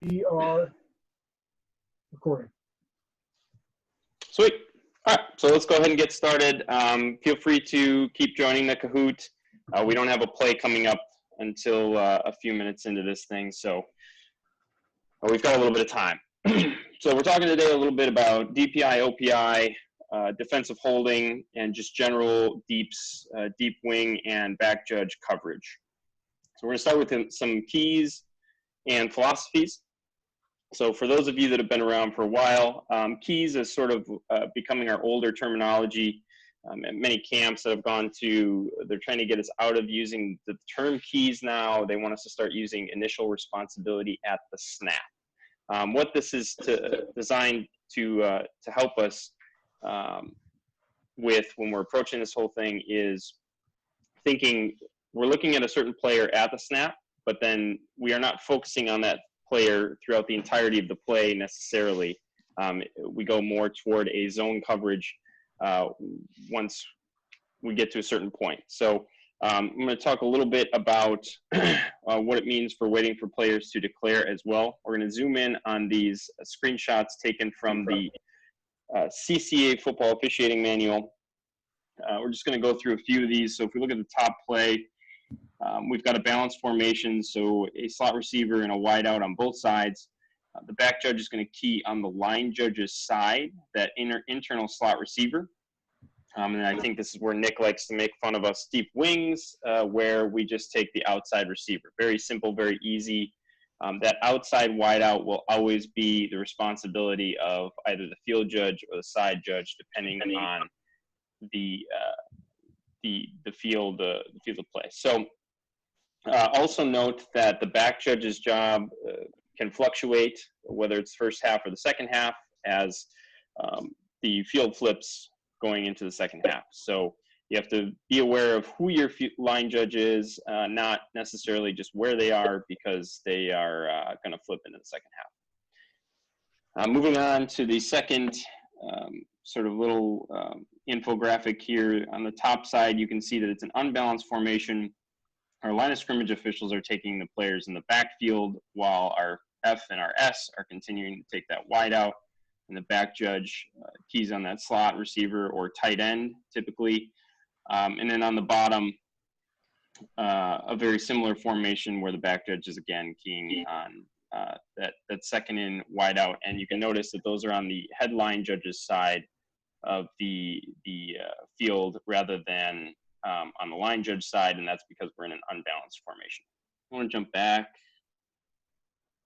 We are recording. Sweet. All right, so let's go ahead and get started. Feel free to keep joining the Kahoot. We don't have a play coming up until a few minutes into this thing, so we've got a little bit of time. So we're talking today a little bit about DPI, OPI, defensive holding, and just general deeps, deep wing and back judge coverage. So we're going to start with some keys and philosophies. So for those of you that have been around for a while, keys is sort of becoming our older terminology. At many camps that I've gone to, they're trying to get us out of using the term keys now. They want us to start using initial responsibility at the snap. What this is designed to help us with when we're approaching this whole thing is thinking we're looking at a certain player at the snap, but then we are not focusing on that player throughout the entirety of the play necessarily. We go more toward a zone coverage once we get to a certain point. So I'm going to talk a little bit about what it means for waiting for players to declare as well. We're going to zoom in on these screenshots taken from the CCA football officiating manual. We're just going to go through a few of these. So if we look at the top play, we've got a balanced formation, so a slot receiver and a wide out on both sides. The back judge is going to key on the line judge's side, that internal slot receiver. And I think this is where Nick likes to make fun of us deep wings, where we just take the outside receiver. Very simple, very easy. That outside wide out will always be the responsibility of either the field judge or the side judge, depending on the field of play. So also note that the back judge's job can fluctuate, whether it's first half or the second half, as the field flips going into the second half. So you have to be aware of who your line judge is, not necessarily just where they are, because they are going to flip into the second half. Moving on to the second sort of little infographic here. On the top side, you can see that it's an unbalanced formation. Our line of scrimmage officials are taking the players in the backfield, while our F and our S are continuing to take that wide out, and the back judge keys on that slot receiver or tight end typically. And then on the bottom, a very similar formation where the back judge is again keying on that second in wide out, and you can notice that those are on the headline judge's side of the field rather than on the line judge side, and that's because we're in an unbalanced formation. I want to jump back.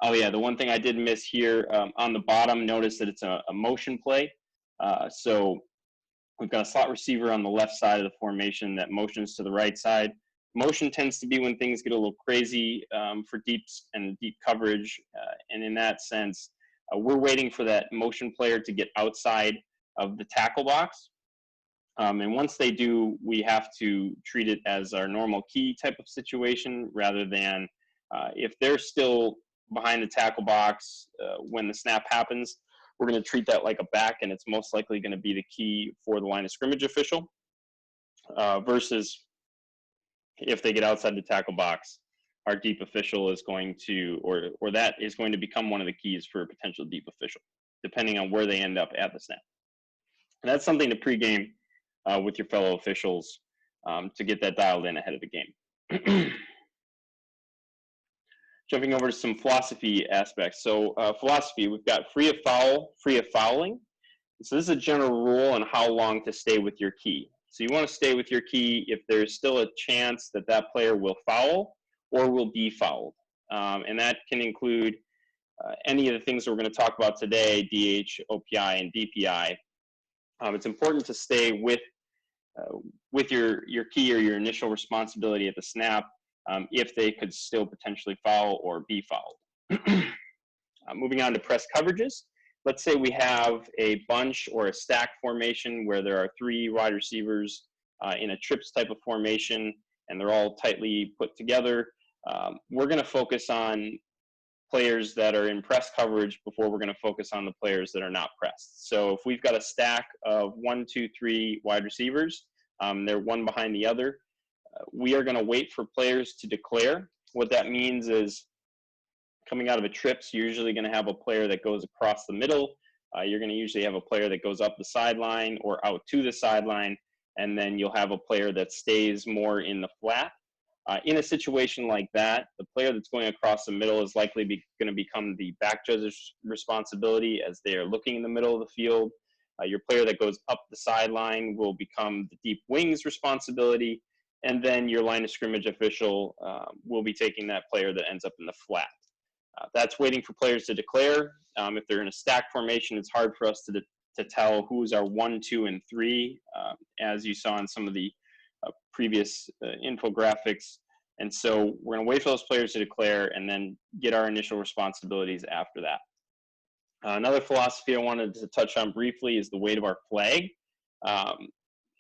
Oh yeah, the one thing I did miss here on the bottom, notice that it's a motion play. So we've got a slot receiver on the left side of the formation that motions to the right side. Motion tends to be when things get a little crazy for deeps and deep coverage, and in that sense, we're waiting for that motion player to get outside of the tackle box. And once they do, we have to treat it as our normal key type of situation, rather than if they're still behind the tackle box when the snap happens, we're going to treat that like a back, and it's most likely going to be the key for the line of scrimmage official, versus if they get outside the tackle box, our deep official is going to, or that is going to become one of the keys for a potential deep official, depending on where they end up at the snap. And that's something to pregame with your fellow officials to get that dialed in ahead of the game. Jumping over to some philosophy aspects. So philosophy, we've got free of foul, free of fouling. So this is a general rule on how long to stay with your key. So you want to stay with your key if there's still a chance that that player will foul or will be fouled. And that can include any of the things that we're going to talk about today, DH, OPI, and DPI. It's important to stay with your key or your initial responsibility at the snap if they could still potentially foul or be fouled. Moving on to press coverages. Let's say we have a bunch or a stack formation where there are 3 wide receivers in a trips type of formation, and they're all tightly put together. We're going to focus on players that are in press coverage before we're going to focus on the players that are not pressed. So if we've got a stack of 1, 2, 3 wide receivers, they're one behind the other, we are going to wait for players to declare. What that means is coming out of a trips, you're usually going to have a player that goes across the middle. You're going to usually have a player that goes up the sideline or out to the sideline, and then you'll have a player that stays more in the flat. In a situation like that, the player that's going across the middle is likely going to become the back judge's responsibility as they are looking in the middle of the field. Your player that goes up the sideline will become the deep wing's responsibility, and then your line of scrimmage official will be taking that player that ends up in the flat. That's waiting for players to declare. If they're in a stack formation, it's hard for us to tell who's our 1, 2, and 3, as you saw in some of the previous infographics. And so we're going to wait for those players to declare and then get our initial responsibilities after that. Another philosophy I wanted to touch on briefly is the weight of our flag.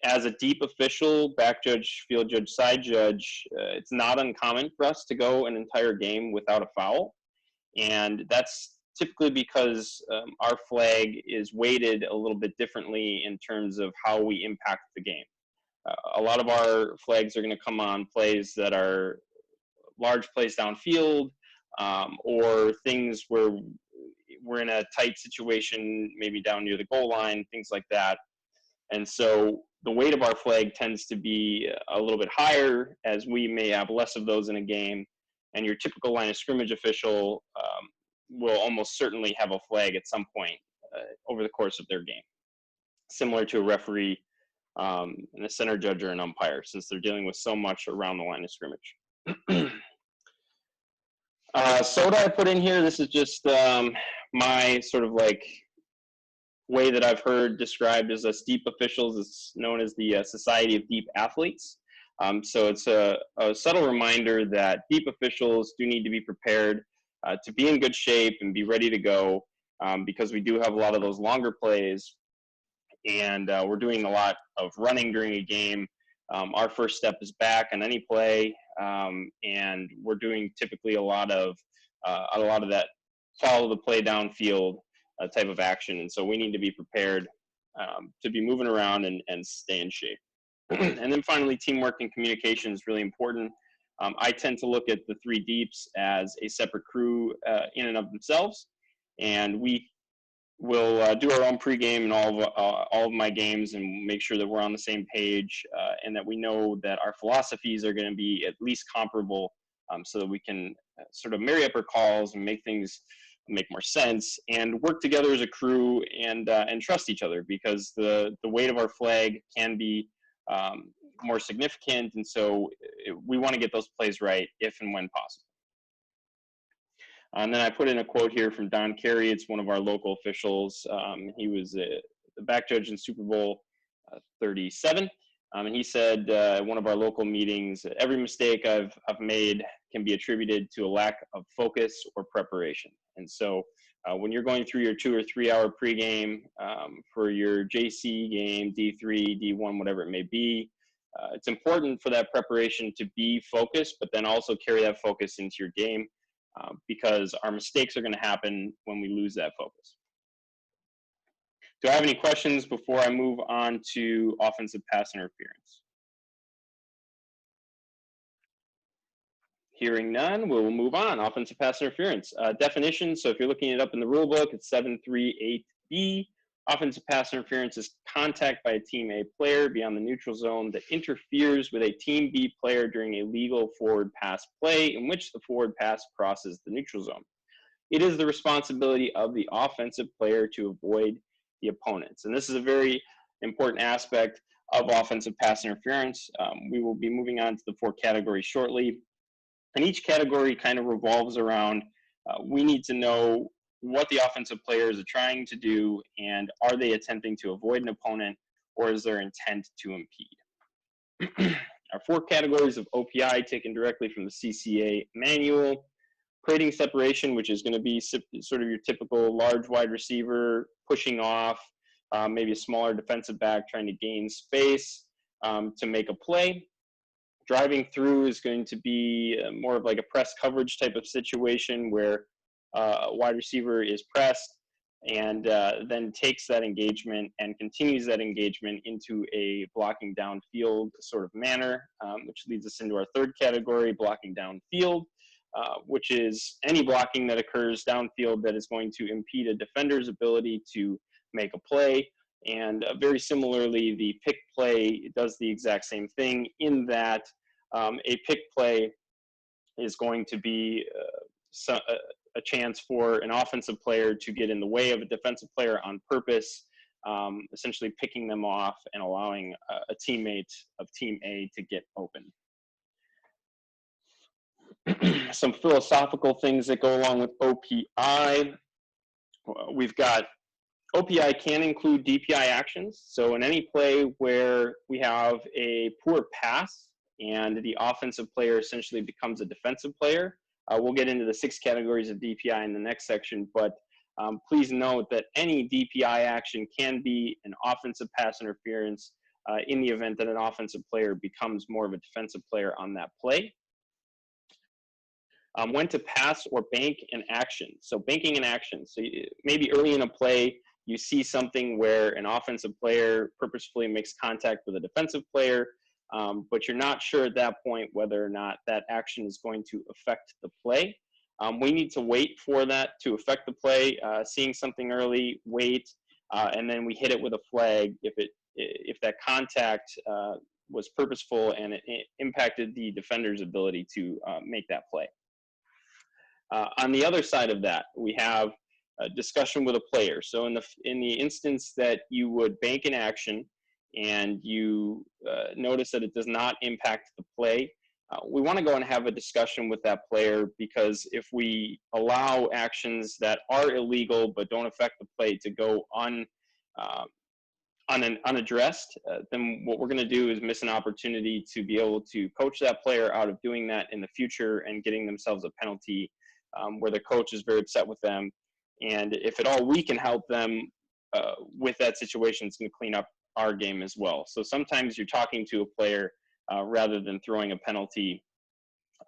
As a deep official, back judge, field judge, side judge, it's not uncommon for us to go an entire game without a foul. And that's typically because our flag is weighted a little bit differently in terms of how we impact the game. A lot of our flags are going to come on plays that are large plays downfield, or things where we're in a tight situation, maybe down near the goal line, things like that. And so the weight of our flag tends to be a little bit higher, as we may have less of those in a game. And your typical line of scrimmage official will almost certainly have a flag at some point over the course of their game, similar to a referee and a center judge or an umpire, since they're dealing with so much around the line of scrimmage. Soda I put in here, this is just my sort of like way that I've heard described as us deep officials. It's known as the Society of Deep Athletes. So it's a subtle reminder that deep officials do need to be prepared to be in good shape and be ready to go, because we do have a lot of those longer plays, and we're doing a lot of running during a game. Our first step is back on any play, and we're doing typically a lot of that follow the play downfield type of action, and so we need to be prepared to be moving around and stay in shape. And then finally, teamwork and communication is really important. I tend to look at the 3 deeps as a separate crew in and of themselves, and we will do our own pregame in all of my games and make sure that we're on the same page, and that we know that our philosophies are going to be at least comparable, so that we can sort of marry up our calls and make things make more sense and work together as a crew and trust each other, because the weight of our flag can be more significant, and so we want to get those plays right if and when possible. And then I put in a quote here from Don Carey. It's one of our local officials. He was the back judge in Super Bowl 37. And he said at one of our local meetings, every mistake I've made can be attributed to a lack of focus or preparation. And so when you're going through your 2 or 3 hour pregame for your JC game, D3, D1, whatever it may be, it's important for that preparation to be focused, but then also carry that focus into your game, because our mistakes are going to happen when we lose that focus. Do I have any questions before I move on to offensive pass interference? Hearing none, we'll move on. Offensive pass interference. Definition, so if you're looking it up in the rule book, it's 738B. Offensive pass interference is contact by a Team A player beyond the neutral zone that interferes with a Team B player during a legal forward pass play in which the forward pass crosses the neutral zone. It is the responsibility of the offensive player to avoid the opponents. And this is a very important aspect of offensive pass interference. We will be moving on to the 4 categories shortly. And each category kind of revolves around, we need to know what the offensive players are trying to do, and are they attempting to avoid an opponent, or is their intent to impede? Our 4 categories of OPI taken directly from the CCA manual. Creating separation, which is going to be sort of your typical large wide receiver pushing off, maybe a smaller defensive back trying to gain space to make a play. Driving through is going to be more of like a press coverage type of situation where a wide receiver is pressed and then takes that engagement and continues that engagement into a blocking downfield sort of manner, which leads us into our 3rd category, blocking downfield. which is any blocking that occurs downfield that is going to impede a defender's ability to make a play. And very similarly, the pick play does the exact same thing in that a pick play is going to be a chance for an offensive player to get in the way of a defensive player on purpose, essentially picking them off and allowing a teammate of Team A to get open. Some philosophical things that go along with OPI. We've got OPI can include DPI actions. So in any play where we have a poor pass and the offensive player essentially becomes a defensive player, we'll get into the 6 categories of DPI in the next section, but please note that any DPI action can be an offensive pass interference in the event that an offensive player becomes more of a defensive player on that play. When to pass or bank an action. So banking an action. So maybe early in a play, you see something where an offensive player purposefully makes contact with a defensive player, but you're not sure at that point whether or not that action is going to affect the play. We need to wait for that to affect the play. Seeing something early, wait, and then we hit it with a flag if that contact was purposeful and it impacted the defender's ability to make that play. On the other side of that, we have a discussion with a player. So in the instance that you would bank an action and you notice that it does not impact the play, we want to go and have a discussion with that player, because if we allow actions that are illegal but don't affect the play to go unaddressed, then what we're going to do is miss an opportunity to be able to coach that player out of doing that in the future and getting themselves a penalty where the coach is very upset with them. And if at all we can help them with that situation, it's going to clean up our game as well. So sometimes you're talking to a player rather than throwing a penalty.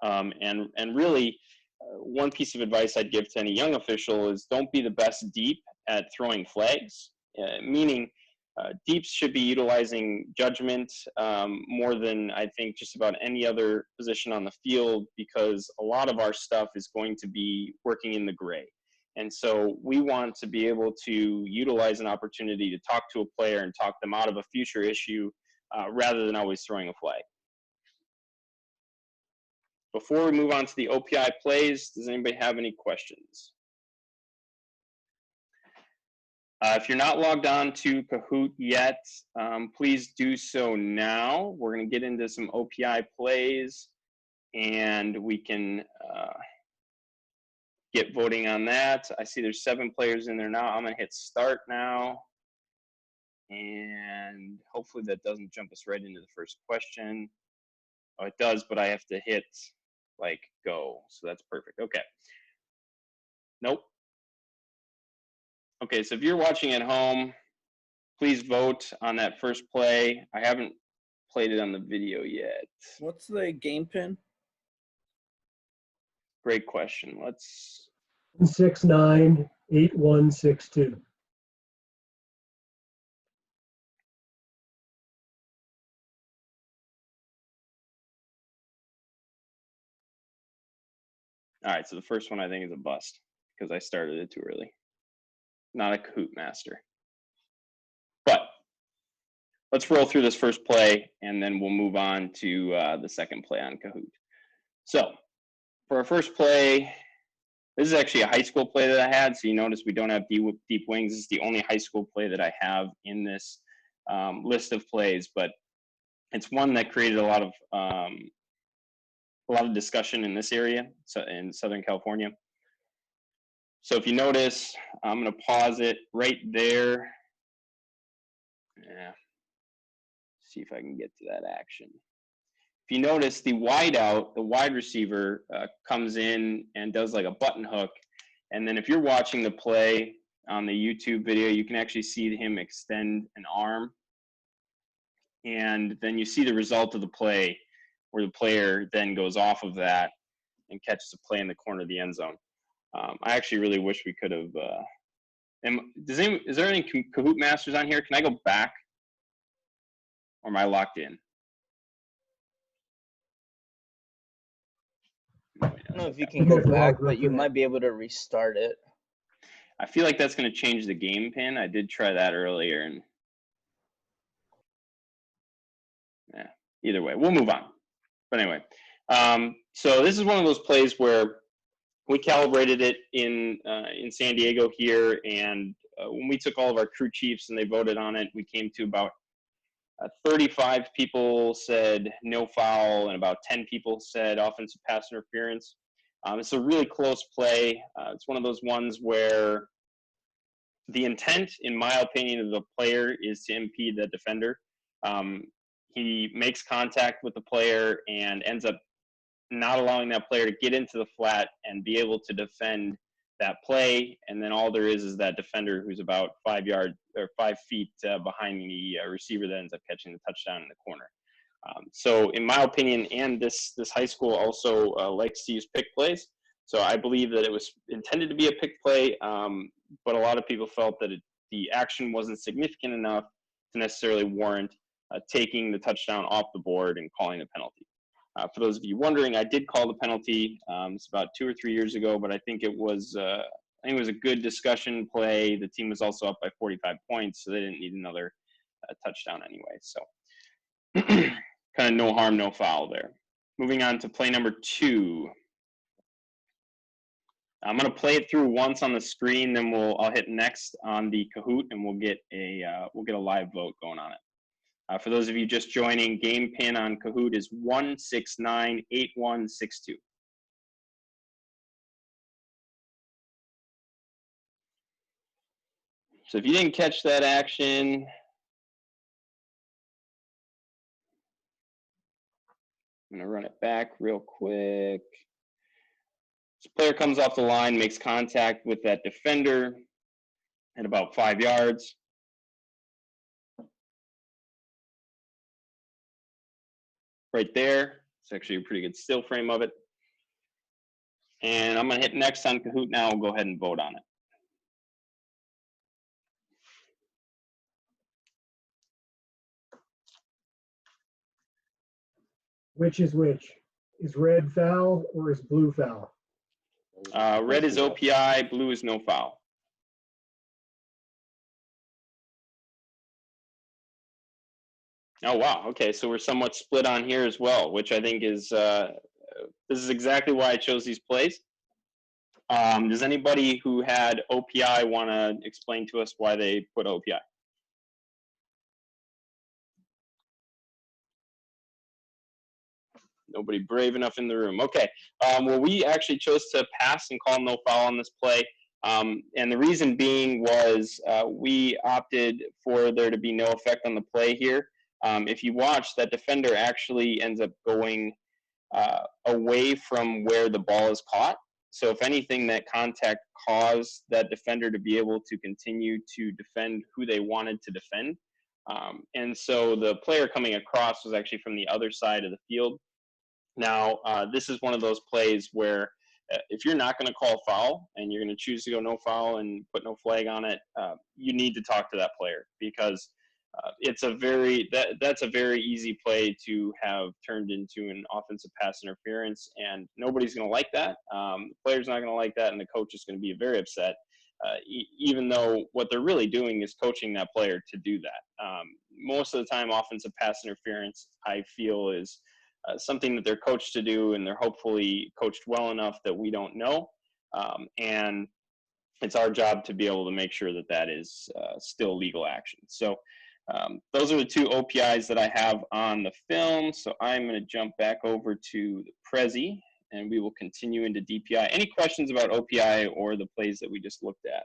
And really, one piece of advice I'd give to any young official is don't be the best deep at throwing flags, meaning deeps should be utilizing judgment more than I think just about any other position on the field, because a lot of our stuff is going to be working in the gray. And so we want to be able to utilize an opportunity to talk to a player and talk them out of a future issue rather than always throwing a flag. Before we move on to the OPI plays, does anybody have any questions? If you're not logged on to Kahoot yet, please do so now. We're going to get into some OPI plays, and we can get voting on that. I see there's 7 players in there now. I'm going to hit start now, and hopefully that doesn't jump us right into the first question. Oh, it does, but I have to hit like go, so that's perfect. Okay. Nope. Okay, so if you're watching at home, please vote on that first play. I haven't played it on the video yet. What's the game pin? Great question. Let's 698162. all right, so the first one I think is a bust because I started it too early. Not a Kahoot master. But let's roll through this first play, and then we'll move on to the second play on Kahoot. So for our first play, this is actually a high school play that I had. So you notice we don't have deep wings. This is the only high school play that I have in this list of plays, but it's one that created a lot of discussion in this area, so in Southern California. So if you notice, I'm going to pause it right there. Yeah. See if I can get to that action. If you notice, the wide receiver comes in and does like a button hook. And then if you're watching the play on the YouTube video, you can actually see him extend an arm. And then you see the result of the play where the player then goes off of that and catches a play in the corner of the end zone. I actually really wish we could have. Is there any Kahoot masters on here? Can I go back? Or am I locked in? don't know if you I can think go there's a lot of back, growth but you in it. might be able to restart it. I feel like that's going to change the game pin. I did try that earlier, and yeah, either way, we'll move on. But anyway, so this is one of those plays where we calibrated it in San Diego here, and when we took all of our crew chiefs and they voted on it, we came to about 35 people said no foul, and about 10 people said offensive pass interference. It's a really close play. It's one of those ones where the intent, in my opinion, of the player is to impede the defender. He makes contact with the player and ends up not allowing that player to get into the flat and be able to defend that play. And then all there is that defender who's about 5 yards or 5 feet behind the receiver that ends up catching the touchdown in the corner. So in my opinion, and this high school also likes to use pick plays. So I believe that it was intended to be a pick play, but a lot of people felt that the action wasn't significant enough to necessarily warrant taking the touchdown off the board and calling the penalty. For those of you wondering, I did call the penalty. It's about 2 or 3 years ago, but I think it was a good discussion play. The team was also up by 45 points, so they didn't need another touchdown anyway. So kind of no harm, no foul there. Moving on to play number 2. I'm going to play it through once on the screen, then I'll hit next on the Kahoot, and we'll get a live vote going on it. For those of you just joining, game pin on Kahoot is 1698162. So if you didn't catch that action, I'm going to run it back real quick. This player comes off the line, makes contact with that defender at about 5 yards. Right there. It's actually a pretty good still frame of it. And I'm going to hit next on Kahoot now. We'll go ahead and vote on it. Which is which? Is red foul or is blue foul? Red is OPI, blue is no foul. Oh, wow. Okay, so we're somewhat split on here as well, which I think is, this is exactly why I chose these plays. Does anybody who had OPI want to explain to us why they put OPI? Nobody brave enough in the room. Okay, well, we actually chose to pass and call no foul on this play. And the reason being was we opted for there to be no effect on the play here. If you watch, that defender actually ends up going away from where the ball is caught. So if anything, that contact caused that defender to be able to continue to defend who they wanted to defend. And so the player coming across was actually from the other side of the field. Now, this is one of those plays where if you're not going to call foul and you're going to choose to go no foul and put no flag on it, you need to talk to that player, because it's that's a very easy play to have turned into an offensive pass interference, and nobody's going to like that. The player's not going to like that, and the coach is going to be very upset, even though what they're really doing is coaching that player to do that. Most of the time, offensive pass interference, I feel, is something that they're coached to do, and they're hopefully coached well enough that we don't know. And it's our job to be able to make sure that that is still legal action. So those are the 2 OPIs that I have on the film. So I'm going to jump back over to the Prezi, and we will continue into DPI. Any questions about OPI or the plays that we just looked at?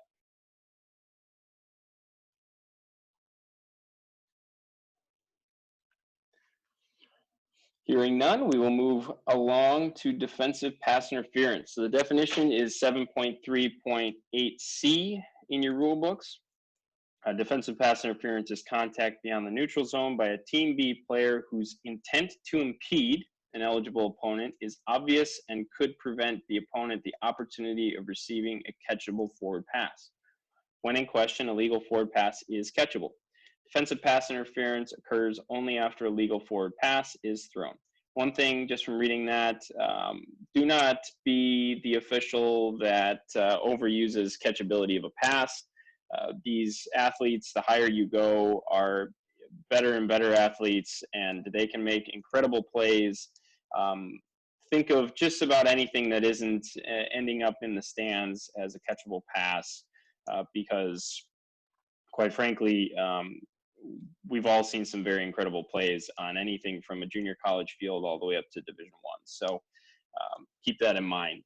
Hearing none, we will move along to defensive pass interference. So the definition is 7.3.8C in your rule books. Defensive pass interference is contact beyond the neutral zone by a Team B player whose intent to impede an eligible opponent is obvious and could prevent the opponent the opportunity of receiving a catchable forward pass. When in question, a legal forward pass is catchable. Defensive pass interference occurs only after a legal forward pass is thrown. one thing just from reading that, do not be the official that overuses catchability of a pass. These athletes, the higher you go, are better and better athletes, and they can make incredible plays. Think of just about anything that isn't ending up in the stands as a catchable pass, because quite frankly, we've all seen some very incredible plays on anything from a junior college field all the way up to Division I. So keep that in mind.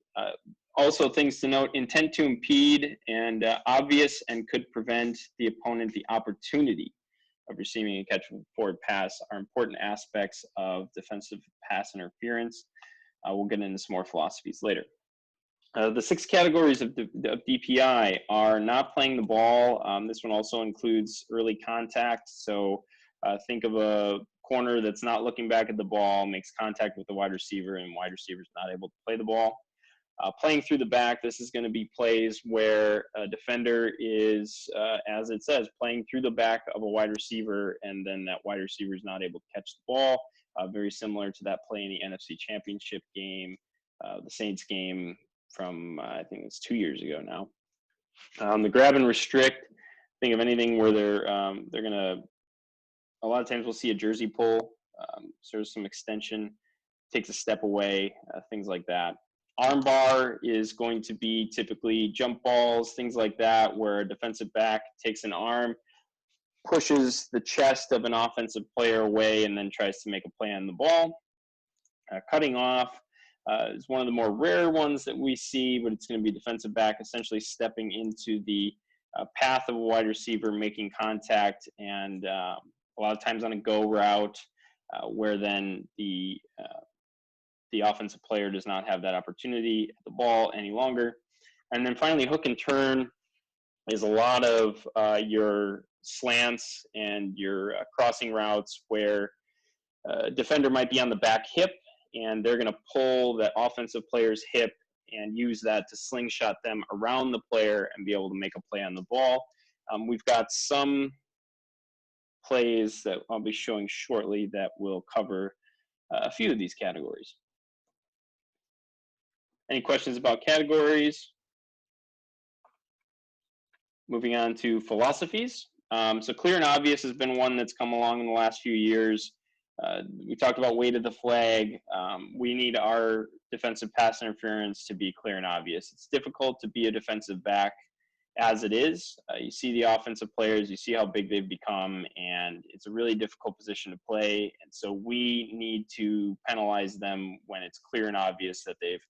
Also, things to note: intent to impede and obvious and could prevent the opponent the opportunity of receiving a catch forward pass are important aspects of defensive pass interference. We'll get into some more philosophies later. The 6 categories of DPI are not playing the ball. This one also includes early contact. So think of a corner that's not looking back at the ball, makes contact with the wide receiver, and wide receiver is not able to play the ball. Playing through the back, this is going to be plays where a defender is, as it says, playing through the back of a wide receiver, and then that wide receiver is not able to catch the ball. Very similar to that play in the NFC Championship game, the Saints game from, I think it's 2 years ago now. The grab and restrict, think of anything where they're going to, a lot of times we'll see a jersey pull, sort of some extension, takes a step away, things like that. Armbar is going to be typically jump balls, things like that, where a defensive back takes an arm, pushes the chest of an offensive player away, and then tries to make a play on the ball. Cutting off is one of the more rare ones that we see, but it's going to be defensive back essentially stepping into the path of a wide receiver, making contact, and a lot of times on a go route, where then the offensive player does not have that opportunity at the ball any longer. And then finally, hook and turn is a lot of your slants and your crossing routes where a defender might be on the back hip, and they're going to pull that offensive player's hip and use that to slingshot them around the player and be able to make a play on the ball. We've got some plays that I'll be showing shortly that will cover a few of these categories. Any questions about categories? Moving on to philosophies. So clear and obvious has been one that's come along in the last few years. We talked about weight of the flag. We need our defensive pass interference to be clear and obvious. It's difficult to be a defensive back as it is. You see the offensive players, you see how big they've become, and it's a really difficult position to play. And so we need to penalize them when it's clear and obvious that they've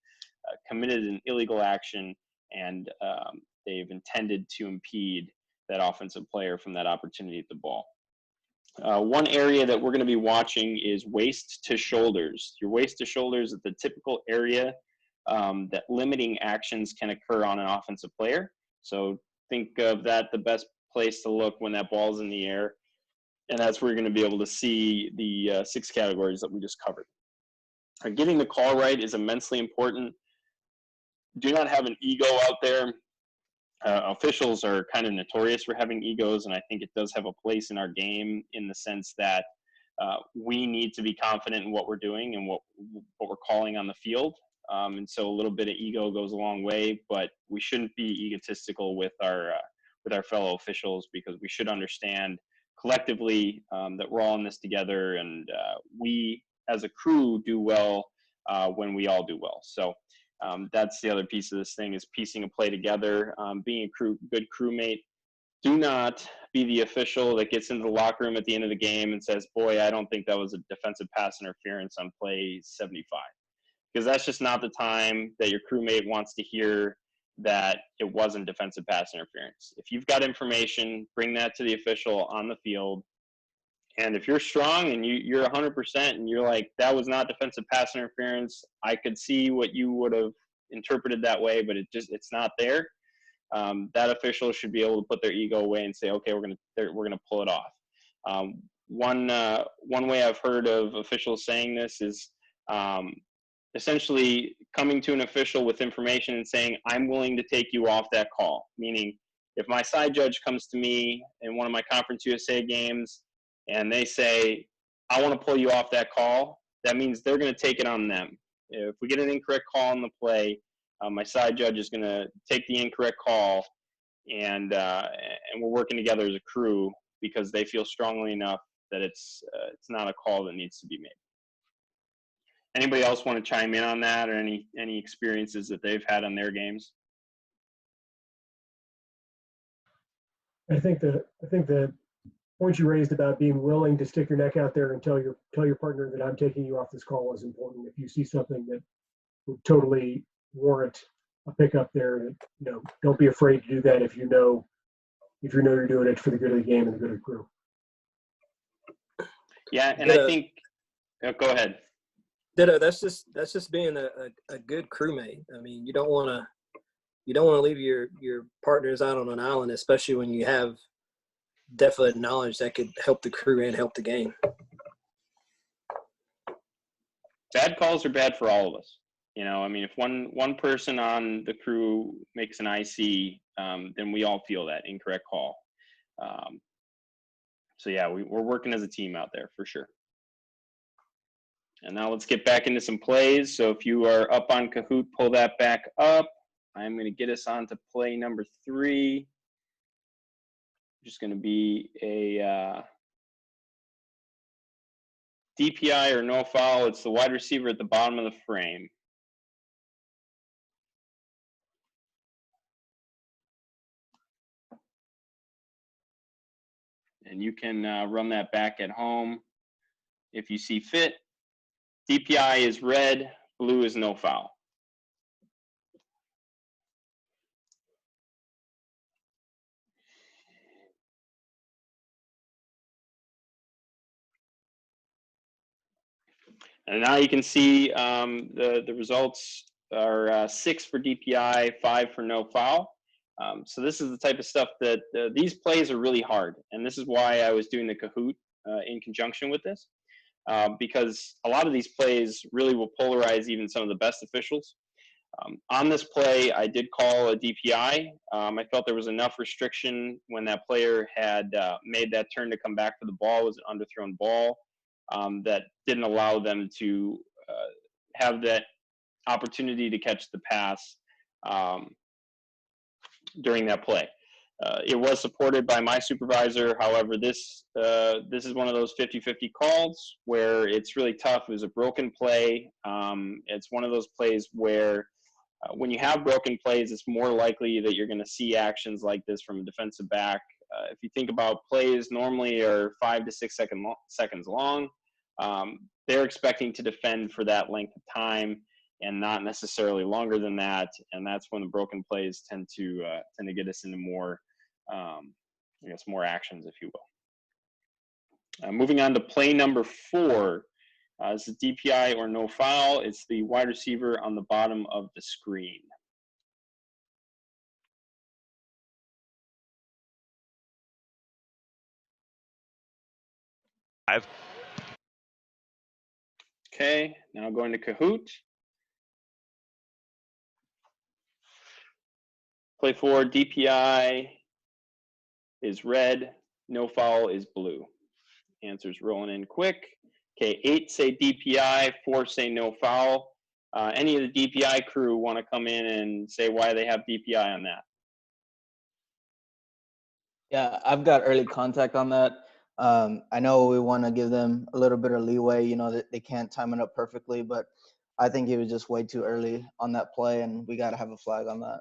committed an illegal action and they've intended to impede that offensive player from that opportunity at the ball. One area that we're going to be watching is waist to shoulders. Your waist to shoulders is the typical area that limiting actions can occur on an offensive player. So think of that the best place to look when that ball's in the air. And that's where you're going to be able to see the 6 categories that we just covered. Getting the call right is immensely important. Do not have an ego out there. Officials are kind of notorious for having egos, and I think it does have a place in our game in the sense that we need to be confident in what we're doing and what we're calling on the field. And so a little bit of ego goes a long way, but we shouldn't be egotistical with our fellow officials, because we should understand collectively that we're all in this together, and we as a crew do well when we all do well. So that's the other piece of this thing, is piecing a play together, being a good crewmate. Do not be the official that gets into the locker room at the end of the game and says, boy, I don't think that was a defensive pass interference on play 75. Because that's just not the time that your crewmate wants to hear that it wasn't defensive pass interference. If you've got information, bring that to the official on the field. And if you're strong and you're 100% and you're like, that was not defensive pass interference, I could see what you would have interpreted that way, but it's not there. That official should be able to put their ego away and say, okay, we're gonna pull it off. One way I've heard of officials saying this is essentially coming to an official with information and saying, I'm willing to take you off that call. Meaning, if my side judge comes to me in one of my Conference USA games and they say, I want to pull you off that call, that means they're going to take it on them. If we get an incorrect call on the play, my side judge is going to take the incorrect call, and we're working together as a crew because they feel strongly enough that it's not a call that needs to be made. Anybody else want to chime in on that, or any experiences that they've had on their games? I think the point you raised about being willing to stick your neck out there and tell your partner that I'm taking you off this call is important. If you see something that would totally warrant a pickup there, don't be afraid to do that if you know you're doing it for the good of the game and the good of the crew. Yeah, and I think go ahead. Ditto. That's just being a good crewmate. I mean, you don't want to leave your partners out on an island, especially when you have definite knowledge that could help the crew and help the game. Bad calls are bad for all of us. I mean, if one person on the crew makes an IC, then we all feel that incorrect call. So yeah, we're working as a team out there for sure. And now let's get back into some plays. So if you are up on Kahoot, pull that back up. I'm going to get us on to play number 3. Just going to be a DPI or no foul. It's the wide receiver at the bottom of the frame. And you can run that back at home if you see fit. DPI is red, blue is no foul. And now you can see the results are 6 for DPI, 5 for no foul. So this is the type of stuff that these plays are really hard. And this is why I was doing the Kahoot in conjunction with this. Because a lot of these plays really will polarize even some of the best officials. On this play, I did call a DPI. I felt there was enough restriction when that player had made that turn to come back for the ball. It was an underthrown ball that didn't allow them to have that opportunity to catch the pass during that play. It was supported by my supervisor. However, this is one of those 50-50 calls where it's really tough. It was a broken play. It's one of those plays where when you have broken plays, it's more likely that you're going to see actions like this from a defensive back. If you think about plays normally are 5 to 6 seconds long, they're expecting to defend for that length of time and not necessarily longer than that. And that's when the broken plays tend to get us into more, more actions, if you will. Moving on to play number 4. It's a DPI or no foul. It's the wide receiver on the bottom of the screen. Okay, now going to Kahoot. Play 4, DPI is red, no foul is blue. Answers rolling in quick. Okay, 8 say DPI, 4 say no foul. Any of the DPI crew want to come in and say why they have DPI on that? Yeah, I've got early contact on that. I know we want to give them a little bit of leeway, that they can't time it up perfectly, but I think he was just way too early on that play, and we got to have a flag on that.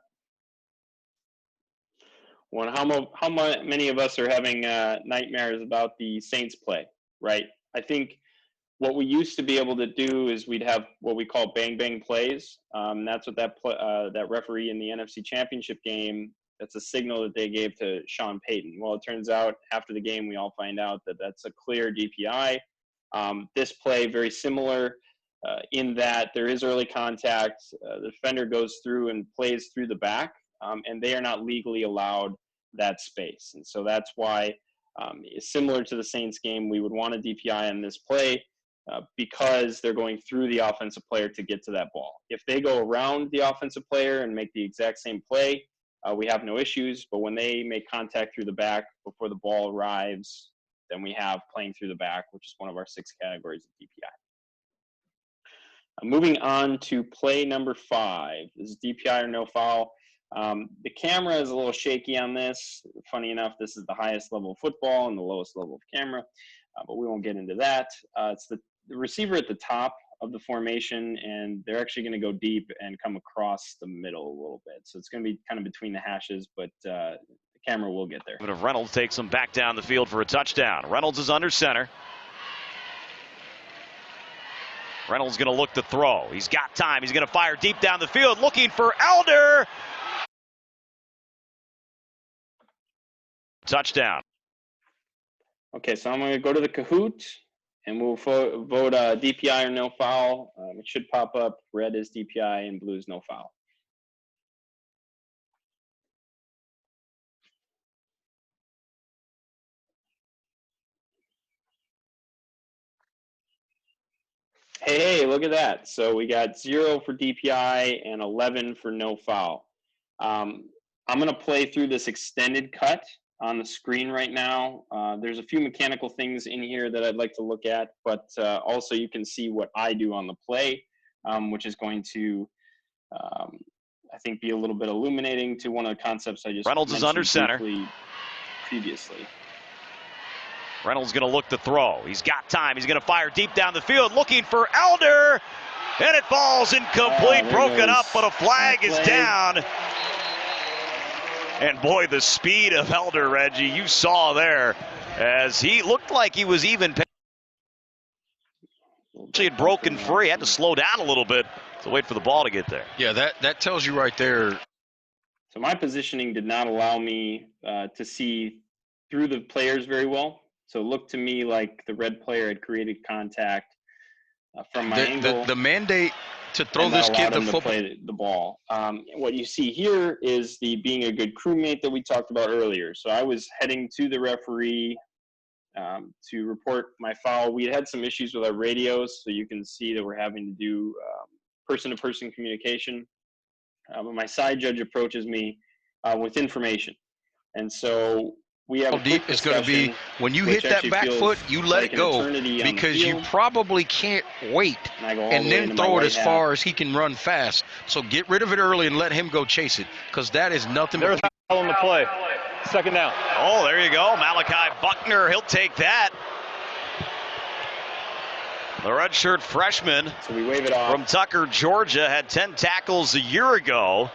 Well, how many of us are having nightmares about the Saints play, right? I think what we used to be able to do is we'd have what we call bang bang plays. That's what that referee in the NFC Championship game, that's a signal that they gave to Sean Payton. Well, it turns out after the game we all find out that that's a clear DPI. This play very similar in that there is early contact. The defender goes through and plays through the back, and they are not legally allowed that space. And so that's why, similar to the Saints game, we would want a DPI on this play because they're going through the offensive player to get to that ball. If they go around the offensive player and make the exact same play, we have no issues. But when they make contact through the back before the ball arrives, then we have playing through the back, which is one of our 6 categories of DPI. Moving on to play number 5. This is DPI or no foul. The camera is a little shaky on this. Funny enough, this is the highest level of football and the lowest level of camera, but we won't get into that. It's the receiver at the top of the formation, and they're actually going to go deep and come across the middle a little bit. So it's going to be kind of between the hashes, but the camera will get there. If Reynolds takes him back down the field for a touchdown. Reynolds is under center. Reynolds going to look to throw. He's got time. He's going to fire deep down the field, looking for Elder. Touchdown. Okay, so I'm going to go to the Kahoot, and we'll vote DPI or no foul. It should pop up. Red is DPI, and blue is no foul. Hey, look at that. So we got 0 for DPI and 11 for no foul. I'm going to play through this extended cut on the screen right now. There's a few mechanical things in here that I'd like to look at, but also you can see what I do on the play, which is going to, I think, be a little bit illuminating to one of the concepts I just Reynolds is under center. Previously. Reynolds going to look to throw. He's got time. He's going to fire deep down the field, looking for Elder. And it falls incomplete, broken up, but a flag is down. And boy, the speed of Elder, Reggie, you saw there as he looked like he was even. He had broken free, had to slow down a little bit to wait for the ball to get there. Yeah, that tells you right there. So my positioning did not allow me to see through the players very well. So it looked to me like the red player had created contact from my angle. The mandate to throw this kid the football. Play the ball. What you see here is the being a good crewmate that we talked about earlier. So I was heading to the referee to report my foul. We had some issues with our radios, so you can see that we're having to do person-to-person communication. But my side judge approaches me with information. And so we have a deep is going to be when you hit that back foot, you let it go because you probably can't wait and then throw it as far as he can run fast. So get rid of it early and let him go chase it because that is nothing. There's a foul on the play. Second down. Oh, there you go. Malachi Buckner, he'll take that. The redshirt freshman so we wave it off. From Tucker, Georgia, had 10 tackles a year ago.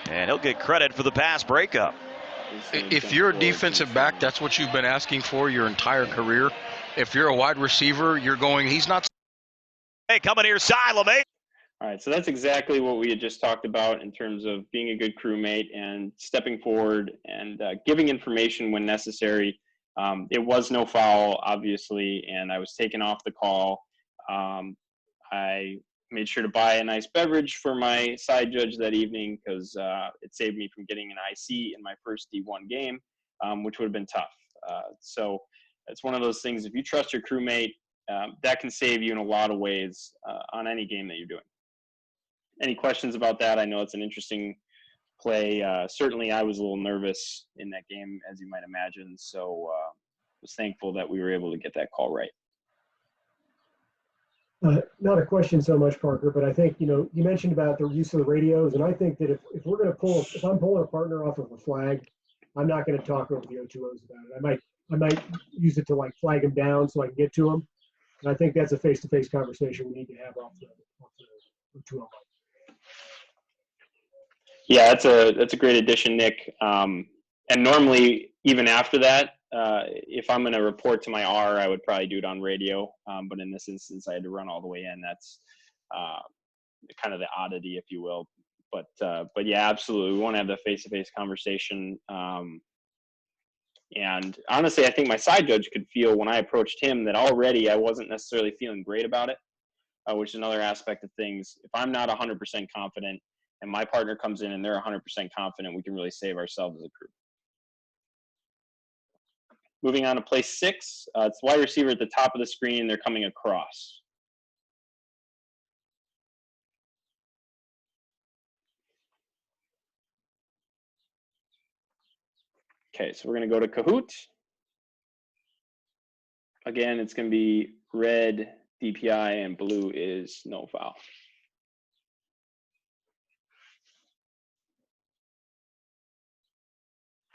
And he'll get credit for the pass breakup. If you're a defensive back, that's what you've been asking for your entire career. If you're a wide receiver, you're going, he's not. Hey, coming here, LeMay. All right, so that's exactly what we had just talked about in terms of being a good crewmate and stepping forward and giving information when necessary. It was no foul, obviously, and I was taken off the call. I made sure to buy a nice beverage for my side judge that evening because it saved me from getting an IC in my first D1 game, which would have been tough. So it's one of those things, if you trust your crewmate, that can save you in a lot of ways on any game that you're doing. Any questions about that? I know it's an interesting play. Certainly I was a little nervous in that game, as you might imagine, so was thankful that we were able to get that call right. Not a question so much, Parker, but I think, you mentioned about the use of the radios, and I think that if we're going to if I'm pulling a partner off of a flag, I'm not going to talk over the O2Os about it. I might use it to like flag him down so I can get to him. And I think that's a face-to-face conversation we need to have off the O2O line. Yeah, that's a great addition, Nick. And normally, even after that, if I'm going to report to my R, I would probably do it on radio. But in this instance, I had to run all the way in. That's kind of the oddity, if you will. But yeah, absolutely. We want to have the face-to-face conversation. And honestly, I think my side judge could feel when I approached him that already I wasn't necessarily feeling great about it, which is another aspect of things. If I'm not 100% confident and my partner comes in and they're 100% confident, we can really save ourselves as a crew. Moving on to play 6, it's wide receiver at the top of the screen. They're coming across. Okay, so we're going to go to Kahoot. Again, it's going to be red DPI and blue is no foul.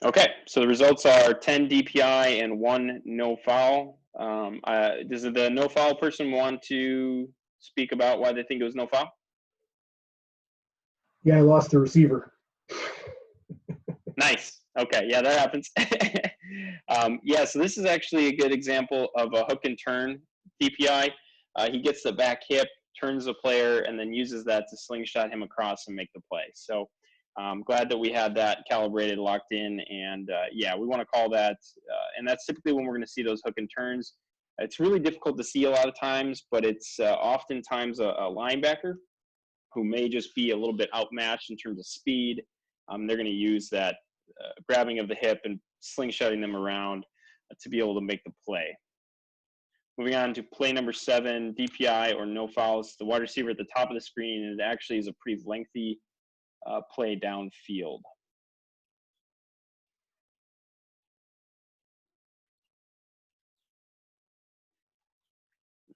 Okay, so the results are 10 DPI and 1 no foul. Does the no foul person want to speak about why they think it was no foul? Yeah, I lost the receiver. Nice. Okay, yeah, that happens. Yeah, so this is actually a good example of a hook and turn DPI. He gets the back hip, turns the player, and then uses that to slingshot him across and make the play. So I'm glad that we had that calibrated, locked in, and yeah, we want to call that, and that's typically when we're going to see those hook and turns. It's really difficult to see a lot of times, but it's oftentimes a linebacker who may just be a little bit outmatched in terms of speed. They're going to use that grabbing of the hip and slingshotting them around to be able to make the play. Moving on to play number 7, DPI or no fouls. The wide receiver at the top of the screen, and it actually is a pretty lengthy play downfield.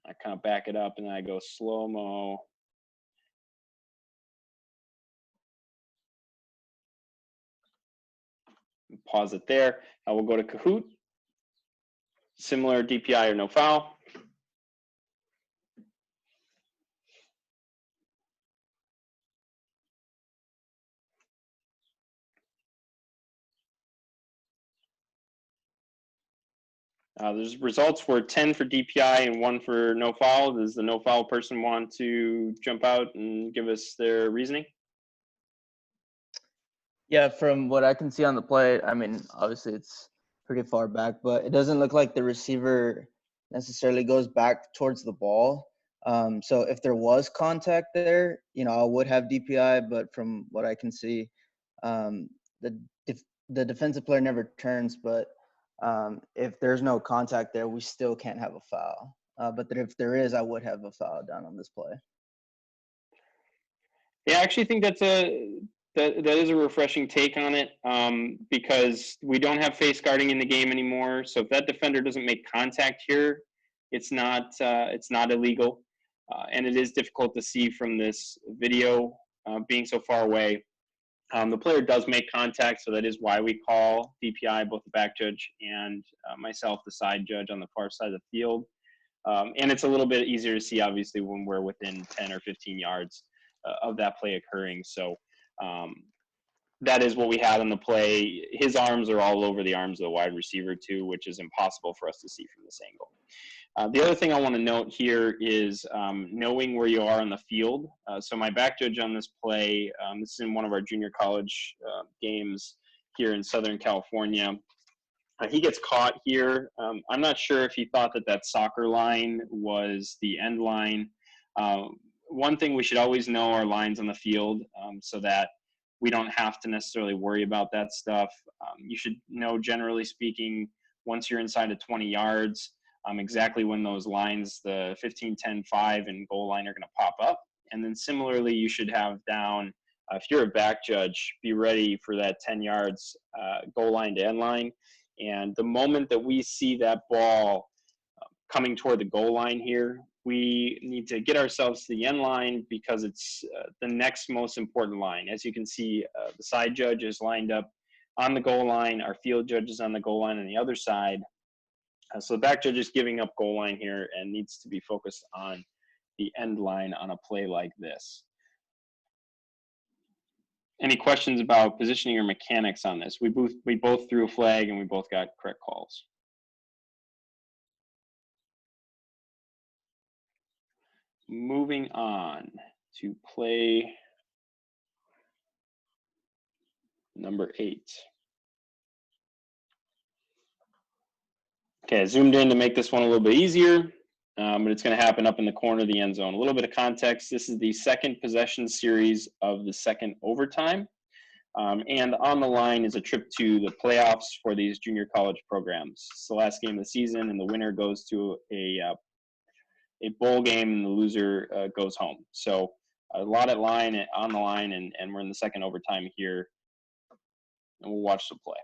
I kind of back it up and then I go slow-mo. Pause it there. We'll go to Kahoot. Similar DPI or no foul. There's results were 10 for DPI and 1 for no foul. Does the no foul person want to jump out and give us their reasoning? Yeah, from what I can see on the play, I mean, obviously it's pretty far back, but it doesn't look like the receiver necessarily goes back towards the ball. So if there was contact there, I would have DPI, but from what I can see, the defensive player never turns, but if there's no contact there, we still can't have a foul. But if there is, I would have a foul down on this play. Yeah, I actually think that is a refreshing take on it, because we don't have face guarding in the game anymore. So if that defender doesn't make contact here, it's not illegal, and it is difficult to see from this video being so far away. The player does make contact, so that is why we call DPI, both the back judge and myself, the side judge on the far side of the field. And it's a little bit easier to see, obviously, when we're within 10 or 15 yards of that play occurring. So that is what we had on the play. His arms are all over the arms of the wide receiver, too, which is impossible for us to see from this angle. The other thing I want to note here is knowing where you are on the field. So my back judge on this play, this is in one of our junior college games here in Southern California. He gets caught here. I'm not sure if he thought that soccer line was the end line. One thing we should always know are lines on the field, so that we don't have to necessarily worry about that stuff. You should know, generally speaking, once you're inside of 20 yards, exactly when those lines, the 15, 10, 5, and goal line are going to pop up. And then similarly, you should have down, if you're a back judge, be ready for that 10 yards goal line to end line. And the moment that we see that ball coming toward the goal line here, we need to get ourselves to the end line, because it's the next most important line. As you can see, the side judge is lined up on the goal line. Our field judge is on the goal line on the other side. So the back judge is giving up goal line here and needs to be focused on the end line on a play like this. Any questions about positioning or mechanics on this? We both threw a flag and we both got correct calls. Moving on to play number 8. Okay, I zoomed in to make this one a little bit easier, but it's going to happen up in the corner of the end zone. A little bit of context. This is the second possession series of the second overtime. And on the line is a trip to the playoffs for these junior college programs. It's the last game of the season, and the winner goes to a bowl game, and the loser goes home. So a lot on the line, and we're in the second overtime here, and we'll watch the play.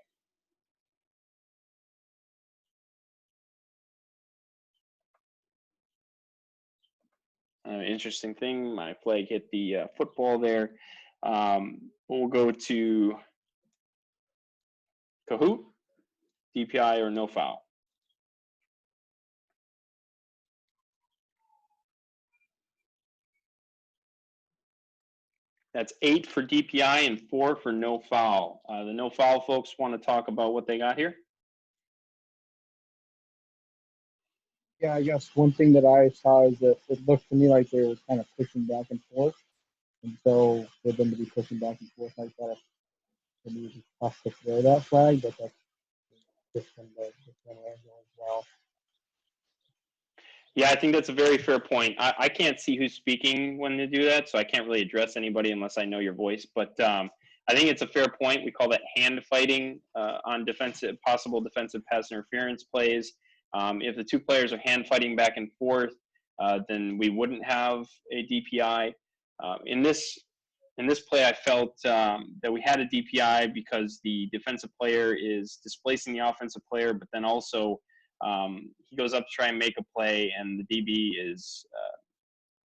Interesting thing, my flag hit the football there. We'll go to Kahoot, DPI or no foul. That's 8 for DPI and 4 for no foul. The no foul folks want to talk about what they got here? Yeah, I guess one thing that I saw is that it looked to me like they were kind of pushing back and forth. And so for them to be pushing back and forth like that, it was tough to throw that flag, but that's different angle as well. Yeah, I think that's a very fair point. I can't see who's speaking when they do that, so I can't really address anybody unless I know your voice. But I think it's a fair point. We call that hand fighting on possible defensive pass interference plays. If the two players are hand fighting back and forth, then we wouldn't have a DPI. In this play, I felt that we had a DPI because the defensive player is displacing the offensive player, but then also he goes up to try and make a play, and the DB is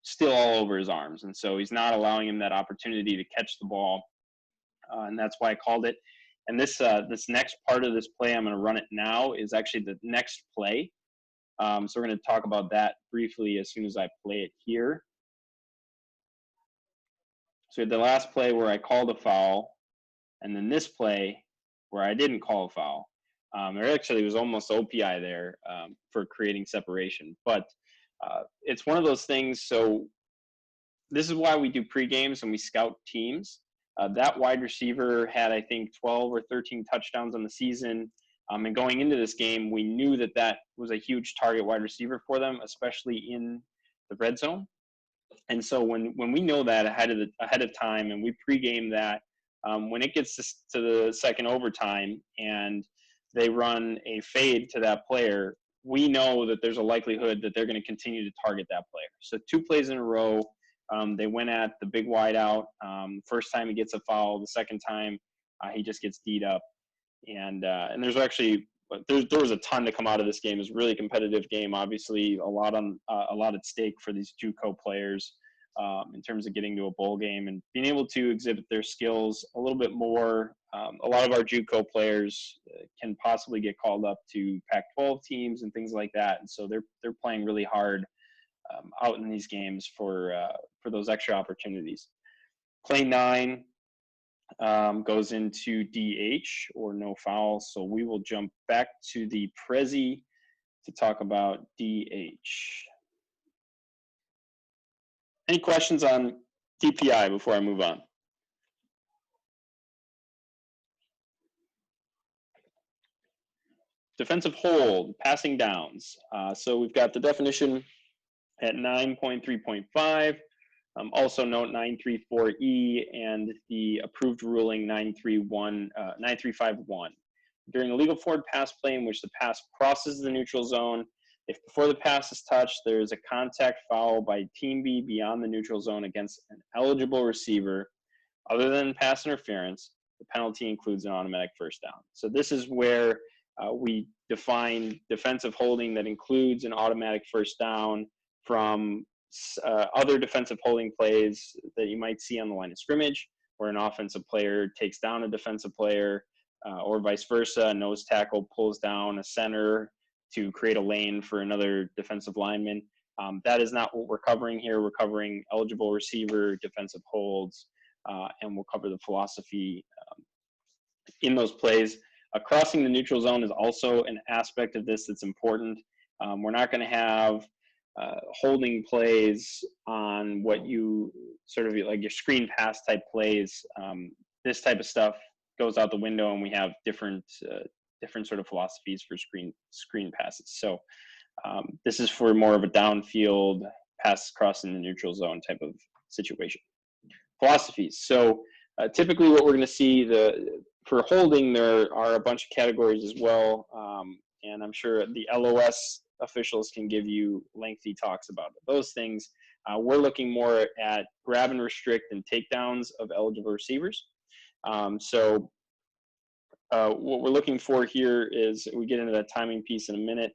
still all over his arms. And so he's not allowing him that opportunity to catch the ball. And that's why I called it. And this next part of this play, I'm going to run it now, is actually the next play. So we're going to talk about that briefly as soon as I play it here. So the last play where I called a foul, and then this play where I didn't call a foul. There actually was almost OPI there for creating separation. But it's one of those things. So this is why we do pre-games and we scout teams. That wide receiver had, I think, 12 or 13 touchdowns on the season. And going into this game, we knew that that was a huge target wide receiver for them, especially in the red zone. And so when we know that ahead of time and we pre-game that, when it gets to the second overtime and they run a fade to that player, we know that there's a likelihood that they're going to continue to target that player. So 2 plays in a row, they went at the big wide out. First time he gets a foul, the second time he just gets D'd up. And there's actually there was a ton to come out of this game. It was a really competitive game. Obviously, a lot at stake for these JUCO players in terms of getting to a bowl game and being able to exhibit their skills a little bit more. A lot of our JUCO players can possibly get called up to Pac-12 teams and things like that, and so they're playing really hard out in these games for those extra opportunities. Play 9 goes into DH or no foul, so we will jump back to the Prezi to talk about DH. Any questions on DPI before I move on? Defensive hold, passing downs. So we've got the definition at 9.3.5. Also note 934E and the approved ruling 9351. During a legal forward pass play in which the pass crosses the neutral zone, if before the pass is touched, there is a contact foul by Team B beyond the neutral zone against an eligible receiver, other than pass interference, the penalty includes an automatic first down. So this is where we define defensive holding that includes an automatic first down from other defensive holding plays that you might see on the line of scrimmage, where an offensive player takes down a defensive player, or vice versa, a nose tackle pulls down a center to create a lane for another defensive lineman. That is not what we're covering here. We're covering eligible receiver, defensive holds, and we'll cover the philosophy in those plays. Crossing the neutral zone is also an aspect of this that's important. We're not going to have holding plays on what you sort of like your screen pass type plays. This type of stuff goes out the window, and we have different sort of philosophies for screen passes. So this is for more of a downfield pass crossing the neutral zone type of situation. Philosophies. So typically what we're going to see for holding, there are a bunch of categories as well, and I'm sure the LOS officials can give you lengthy talks about those things. We're looking more at grab and restrict and takedowns of eligible receivers. So what we're looking for here is, we get into that timing piece in a minute.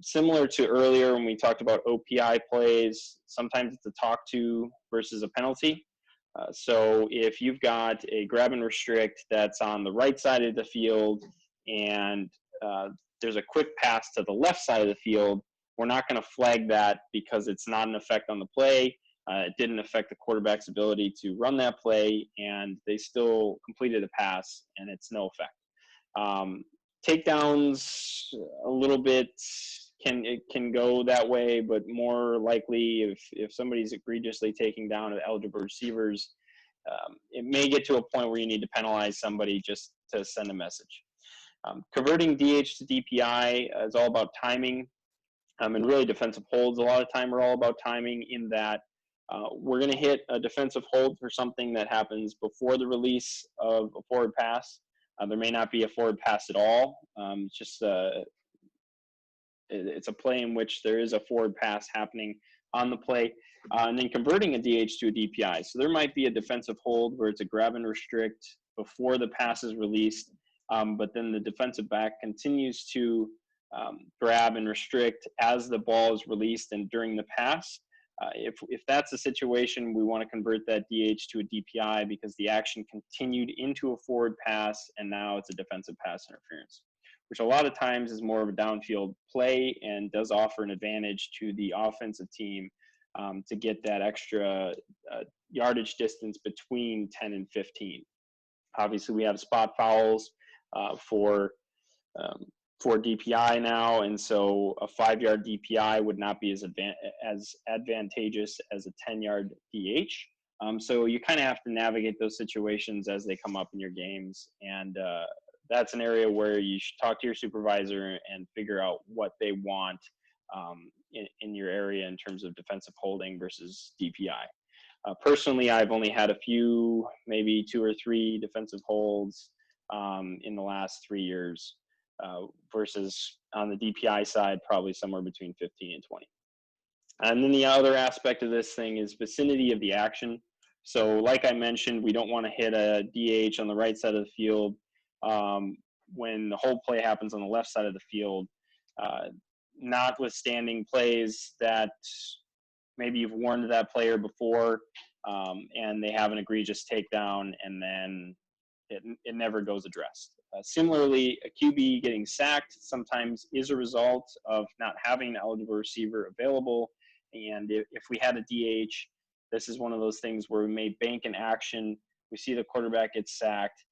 Similar to earlier when we talked about OPI plays, sometimes it's a talk to versus a penalty. So if you've got a grab and restrict that's on the right side of the field and there's a quick pass to the left side of the field, we're not going to flag that because it's not an effect on the play. It didn't affect the quarterback's ability to run that play, and they still completed a pass, and it's no effect. Takedowns a little bit can go that way, but more likely if somebody's egregiously taking down eligible receivers, it may get to a point where you need to penalize somebody just to send a message. Converting DH to DPI is all about timing, and really defensive holds a lot of time are all about timing in that we're going to hit a defensive hold for something that happens before the release of a forward pass. There may not be a forward pass at all. It's just it's a play in which there is a forward pass happening on the play, and then converting a DH to a DPI. So there might be a defensive hold where it's a grab and restrict before the pass is released, but then the defensive back continues to grab and restrict as the ball is released and during the pass. If that's a situation, we want to convert that DH to a DPI because the action continued into a forward pass and now it's a defensive pass interference, which a lot of times is more of a downfield play and does offer an advantage to the offensive team to get that extra yardage distance between 10 and 15. Obviously, we have spot fouls for DPI now, and so a 5-yard DPI would not be as advantageous as a 10-yard DH. So you kind of have to navigate those situations as they come up in your games, and that's an area where you should talk to your supervisor and figure out what they want in your area in terms of defensive holding versus DPI. Personally, I've only had a few, maybe 2 or 3 defensive holds in the last 3 years. Versus on the DPI side, probably somewhere between 15 and 20. And then the other aspect of this thing is vicinity of the action. So like I mentioned, we don't want to hit a DH on the right side of the field when the whole play happens on the left side of the field, notwithstanding plays that maybe you've warned that player before and they have an egregious takedown and then it never goes addressed. Similarly, a QB getting sacked sometimes is a result of not having an eligible receiver available. And if we had a DH, this is one of those things where we may bank an action, we see the quarterback get sacked,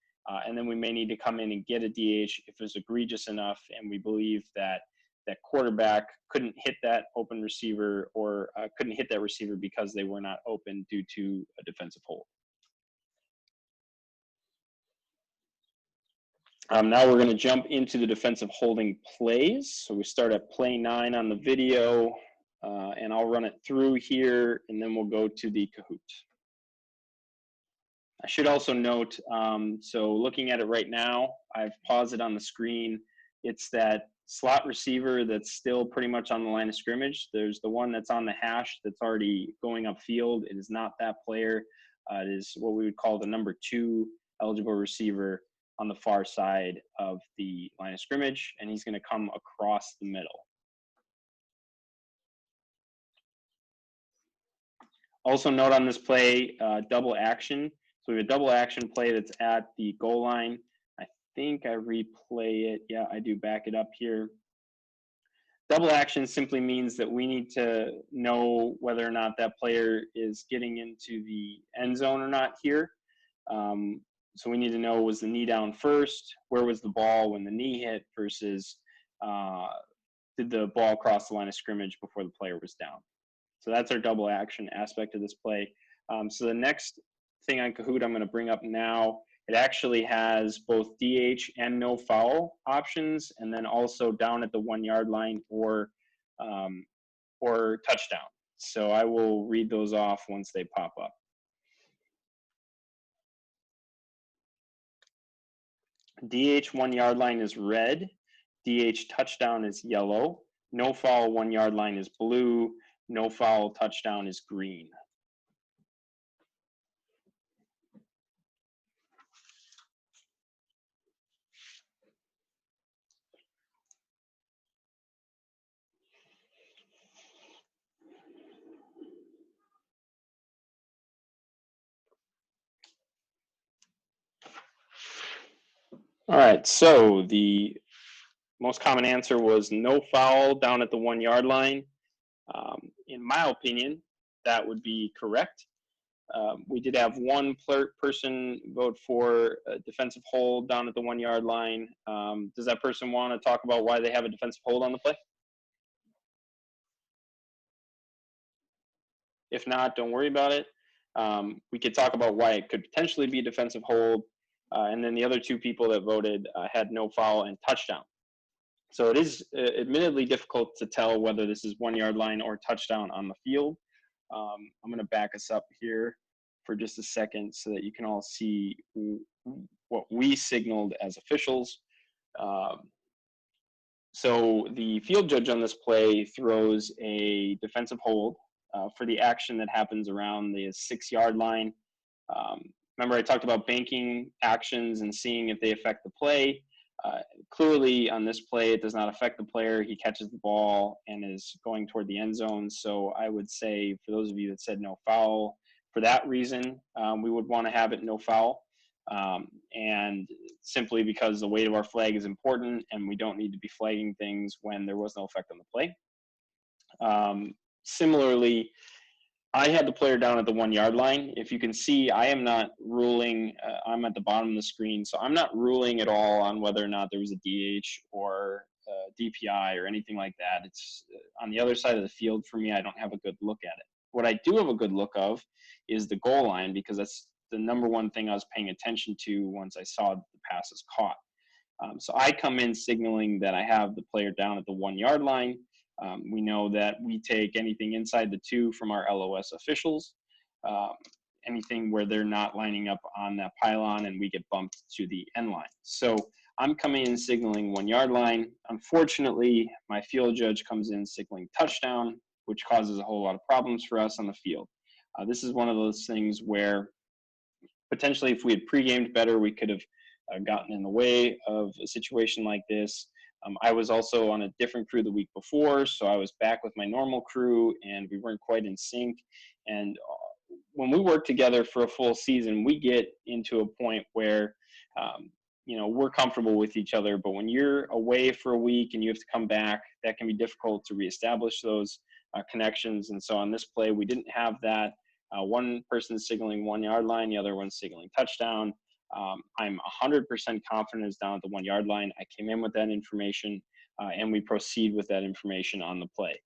and then we may need to come in and get a DH if it's egregious enough and we believe that that quarterback couldn't hit that open receiver or couldn't hit that receiver because they were not open due to a defensive hold. Now we're going to jump into the defensive holding plays. So we start at play 9 on the video, and I'll run it through here, and then we'll go to the Kahoot. I should also note, so looking at it right now, I've paused it on the screen. It's that slot receiver that's still pretty much on the line of scrimmage. There's the one that's on the hash that's already going upfield. It is not that player. It is what we would call the number 2 eligible receiver on the far side of the line of scrimmage, and he's going to come across the middle. Also note on this play, double action. So we have a double action play that's at the goal line. I think I replay it. Yeah, I do back it up here. Double action simply means that we need to know whether or not that player is getting into the end zone or not here. So we need to know, was the knee down first? Where was the ball when the knee hit versus did the ball cross the line of scrimmage before the player was down? So that's our double action aspect of this play. So the next thing on Kahoot I'm going to bring up now, it actually has both DH and no foul options, and then also down at the 1-yard line or touchdown. So I will read those off once they pop up. DH 1-yard line is red. DH touchdown is yellow. No foul 1-yard line is blue. No foul touchdown is green. All right, so the most common answer was no foul down at the 1 yard line. In my opinion, that would be correct. We did have one person vote for a defensive hold down at the 1 yard line. Does that person want to talk about why they have a defensive hold on the play? If not, don't worry about it. We could talk about why it could potentially be a defensive hold. And then the other two people that voted had no foul and touchdown. So it is admittedly difficult to tell whether this is 1 yard line or touchdown on the field. I'm going to back us up here for just a second so that you can all see what we signaled as officials. So the field judge on this play throws a defensive hold for the action that happens around the 6 yard line. Remember I talked about banking actions and seeing if they affect the play. Clearly on this play, it does not affect the player. He catches the ball and is going toward the end zone. So I would say for those of you that said no foul, for that reason, we would want to have it no foul. And simply because the weight of our flag is important and we don't need to be flagging things when there was no effect on the play. Similarly, I had the player down at the 1 yard line. If you can see, I am not ruling, I'm at the bottom of the screen, so I'm not ruling at all on whether or not there was a DH or DPI or anything like that. It's on the other side of the field for me. I don't have a good look at it. What I do have a good look of is the goal line, because that's the number one thing I was paying attention to once I saw the pass is caught. So I come in signaling that I have the player down at the 1 yard line. We know that we take anything inside the 2 from our LOS officials, anything where they're not lining up on that pylon, and we get bumped to the end line. So I'm coming in signaling 1 yard line. Unfortunately, my field judge comes in signaling touchdown, which causes a whole lot of problems for us on the field. This is one of those things where potentially if we had pre-gamed better, we could have gotten in the way of a situation like this. I was also on a different crew the week before, so I was back with my normal crew, and we weren't quite in sync. And when we work together for a full season, we get into a point where, we're comfortable with each other. But when you're away for a week and you have to come back, that can be difficult to reestablish those connections. And so on this play, we didn't have that. One person signaling 1 yard line, the other one signaling touchdown. I'm 100% confident it's down at the 1 yard line. I came in with that information, and we proceed with that information on the play.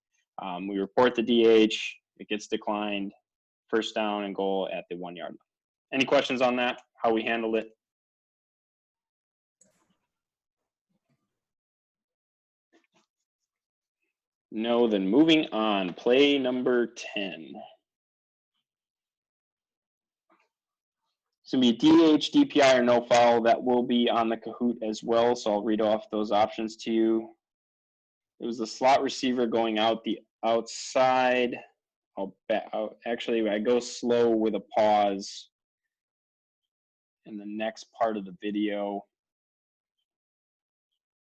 We report the DH, it gets declined, first down and goal at the 1 yard line. Any questions on that, how we handled it? No, then moving on, play number 10. It's going to be DH, DPI, or no foul. That will be on the Kahoot as well, so I'll read off those options to you. It was the slot receiver going out the outside. Actually, I go slow with a pause in the next part of the video.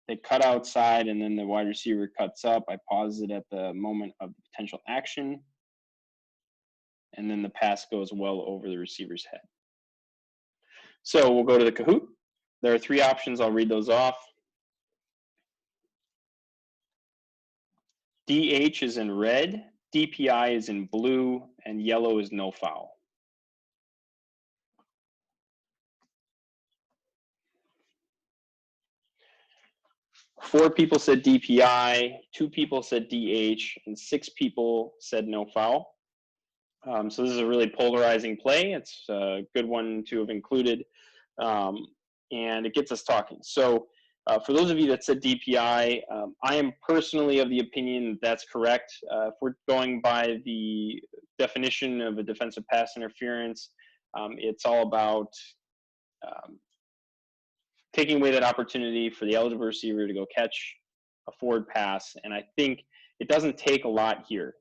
They cut outside, and then the wide receiver cuts up. I pause it at the moment of the potential action, and then the pass goes well over the receiver's head. So we'll go to the Kahoot. There are 3 options. I'll read those off. DH is in red, DPI is in blue, and yellow is no foul. Four people said DPI, 2 people said DH, and 6 people said no foul. So this is a really polarizing play. It's a good one to have included, and it gets us talking. So for those of you that said DPI, I am personally of the opinion that that's correct. If we're going by the definition of a defensive pass interference, it's all about taking away that opportunity for the eligible receiver to go catch a forward pass. And I think it doesn't take a lot here.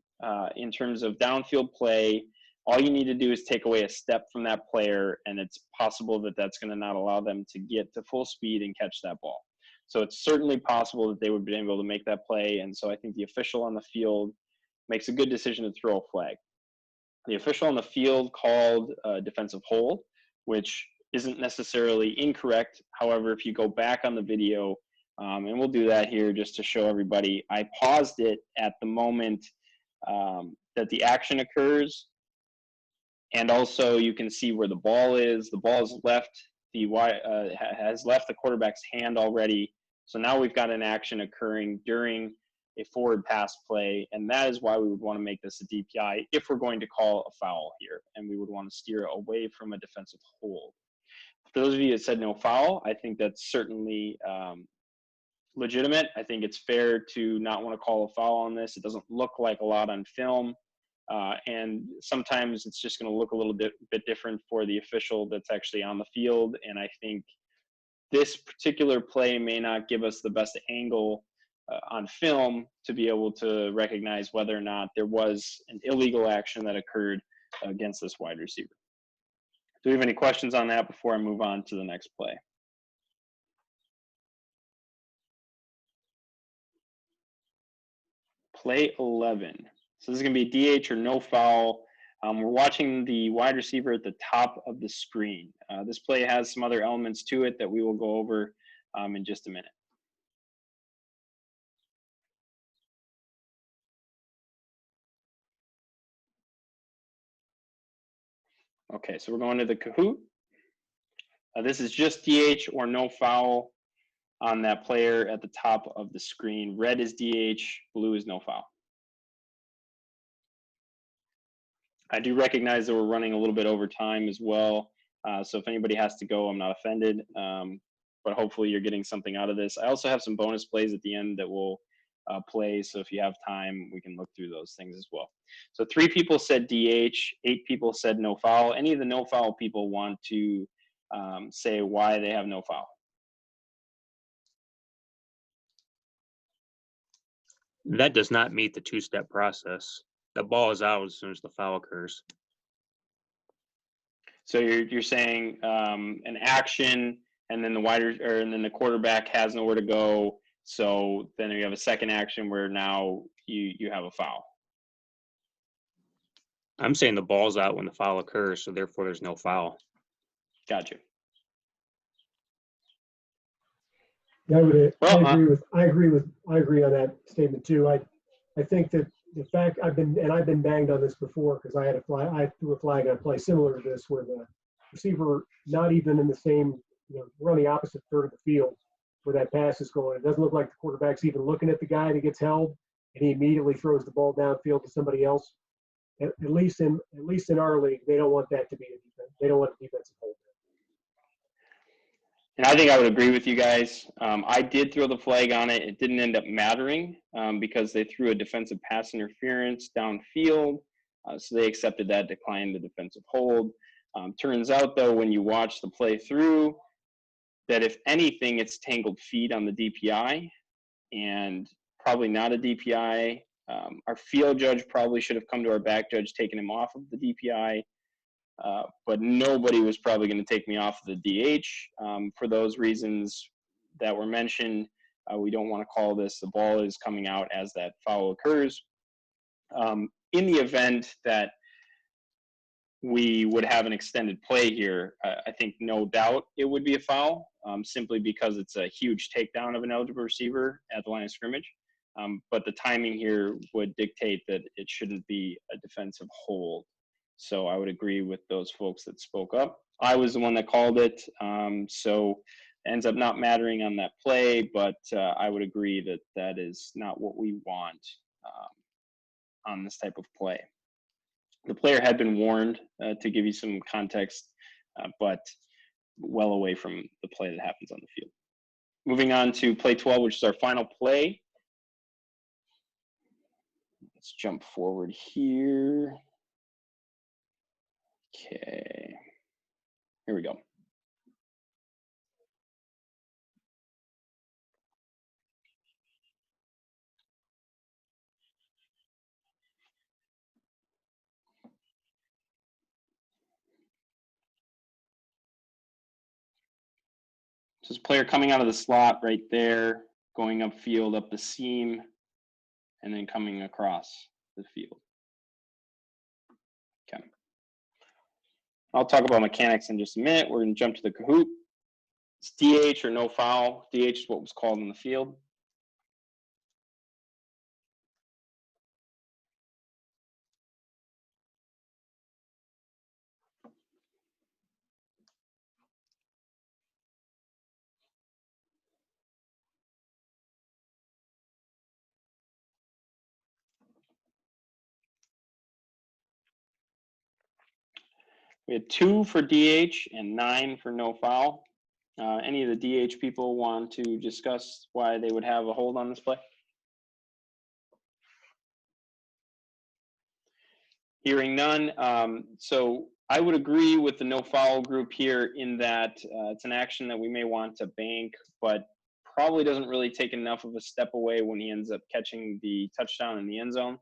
In terms of downfield play, all you need to do is take away a step from that player, and it's possible that that's going to not allow them to get to full speed and catch that ball. So it's certainly possible that they would be able to make that play, and so I think the official on the field makes a good decision to throw a flag. The official on the field called a defensive hold, which isn't necessarily incorrect. However, if you go back on the video, and we'll do that here just to show everybody, I paused it at the moment that the action occurs. And also you can see where the ball is. The ball has left the quarterback's hand already. So now we've got an action occurring during a forward pass play, and that is why we would want to make this a DPI if we're going to call a foul here, and we would want to steer away from a defensive hold. For those of you that said no foul, I think that's certainly legitimate. I think it's fair to not want to call a foul on this. It doesn't look like a lot on film, and sometimes it's just going to look a little bit different for the official that's actually on the field, and I think this particular play may not give us the best angle on film to be able to recognize whether or not there was an illegal action that occurred against this wide receiver. Do we have any questions on that before I move on to the next play? Play 11. So this is going to be a DH or no foul. We're watching the wide receiver at the top of the screen. This play has some other elements to it that we will go over in just a minute. Okay, so we're going to the Kahoot. This is just DH or no foul on that player at the top of the screen. Red is DH, blue is no foul. I do recognize that we're running a little bit over time as well. So if anybody has to go, I'm not offended. But hopefully you're getting something out of this. I also have some bonus plays at the end that we'll play. So if you have time, we can look through those things as well. So 3 people said DH, 8 people said no foul. Any of the no foul people want to say why they have no foul? That does not meet the 2-step process. The ball is out as soon as the foul occurs. So you're saying an action, and then the quarterback has nowhere to go. So then you have a second action where now you have a foul. I'm saying the ball's out when the foul occurs, so therefore there's no foul. Gotcha. Yeah, I agree on that statement too. I think that the fact I've been banged on this before because I threw a flag on a play similar to this where the receiver not even in the same, we're on the opposite third of the field where that pass is going. It doesn't look like the quarterback's even looking at the guy that gets held, and he immediately throws the ball downfield to somebody else. At least in our league, they don't want that to be a defense. They don't want a defensive hold. And I think I would agree with you guys. I did throw the flag on it. It didn't end up mattering because they threw a defensive pass interference downfield. So they accepted that, declined the defensive hold. Turns out, though, when you watch the play through, that if anything, it's tangled feet on the DPI and probably not a DPI. Our field judge probably should have come to our back judge, taken him off of the DPI. But nobody was probably going to take me off of the DH for those reasons that were mentioned. We don't want to call this. The ball is coming out as that foul occurs. In the event that we would have an extended play here, I think no doubt it would be a foul, simply because it's a huge takedown of an eligible receiver at the line of scrimmage. But the timing here would dictate that it shouldn't be a defensive hold. So I would agree with those folks that spoke up. I was the one that called it, so it ends up not mattering on that play, but I would agree that that is not what we want on this type of play. The player had been warned, to give you some context, but well away from the play that happens on the field. Moving on to play 12, which is our final play. Let's jump forward here. Okay, here we go. So this player coming out of the slot right there, going upfield, up the seam, and then coming across the field. Okay. I'll talk about mechanics in just a minute. We're going to jump to the Kahoot. It's DH or no foul. DH is what was called in the field. We had 2 for DH and 9 for no foul. Any of the DH people want to discuss why they would have a hold on this play? Hearing none. So I would agree with the no foul group here in that it's an action that we may want to bank, but probably doesn't really take enough of a step away when he ends up catching the touchdown in the end zone.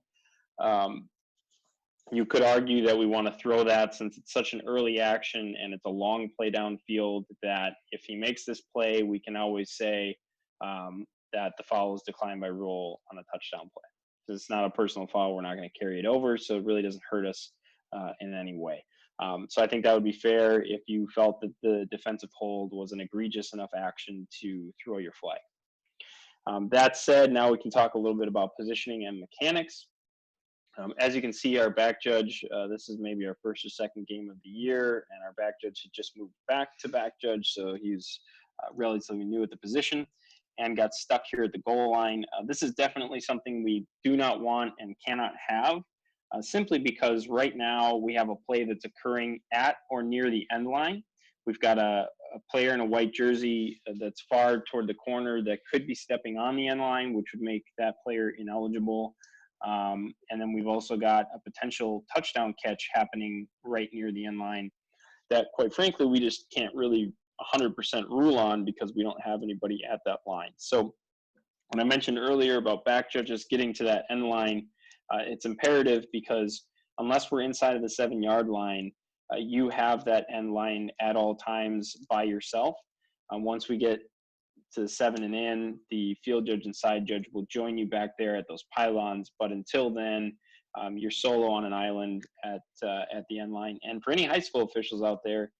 You could argue that we want to throw that since it's such an early action and it's a long play downfield that if he makes this play, we can always say that the foul is declined by rule on a touchdown play. So it's not a personal foul. We're not going to carry it over, so it really doesn't hurt us in any way. So I think that would be fair if you felt that the defensive hold was an egregious enough action to throw your flag. That said, now we can talk a little bit about positioning and mechanics. As you can see, our back judge, this is maybe our first or second game of the year, and our back judge had just moved back to back judge, so he's relatively new at the position and got stuck here at the goal line. This is definitely something we do not want and cannot have, simply because right now we have a play that's occurring at or near the end line. We've got a player in a white jersey that's far toward the corner that could be stepping on the end line, which would make that player ineligible. And then we've also got a potential touchdown catch happening right near the end line that, quite frankly, we just can't really 100% rule on because we don't have anybody at that line. So when I mentioned earlier about back judges getting to that end line, it's imperative because unless we're inside of the 7-yard line, you have that end line at all times by yourself. Once we get to the 7 and in, the field judge and side judge will join you back there at those pylons. But until then, you're solo on an island at the end line. And for any high school officials out there,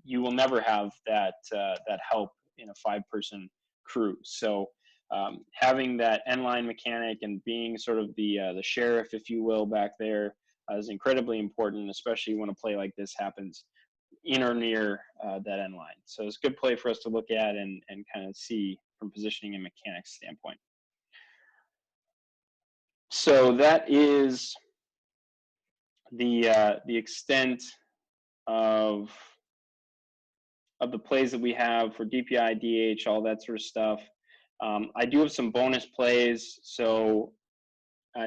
you will never have that help in a 5-person crew. So having that end line mechanic and being sort of the sheriff, if you will, back there is incredibly important, especially when a play like this happens in or near that end line. So it's a good play for us to look at and kind of see from positioning and mechanics standpoint. So that is the extent of the plays that we have for DPI, DH, all that sort of stuff. I do have some bonus plays. So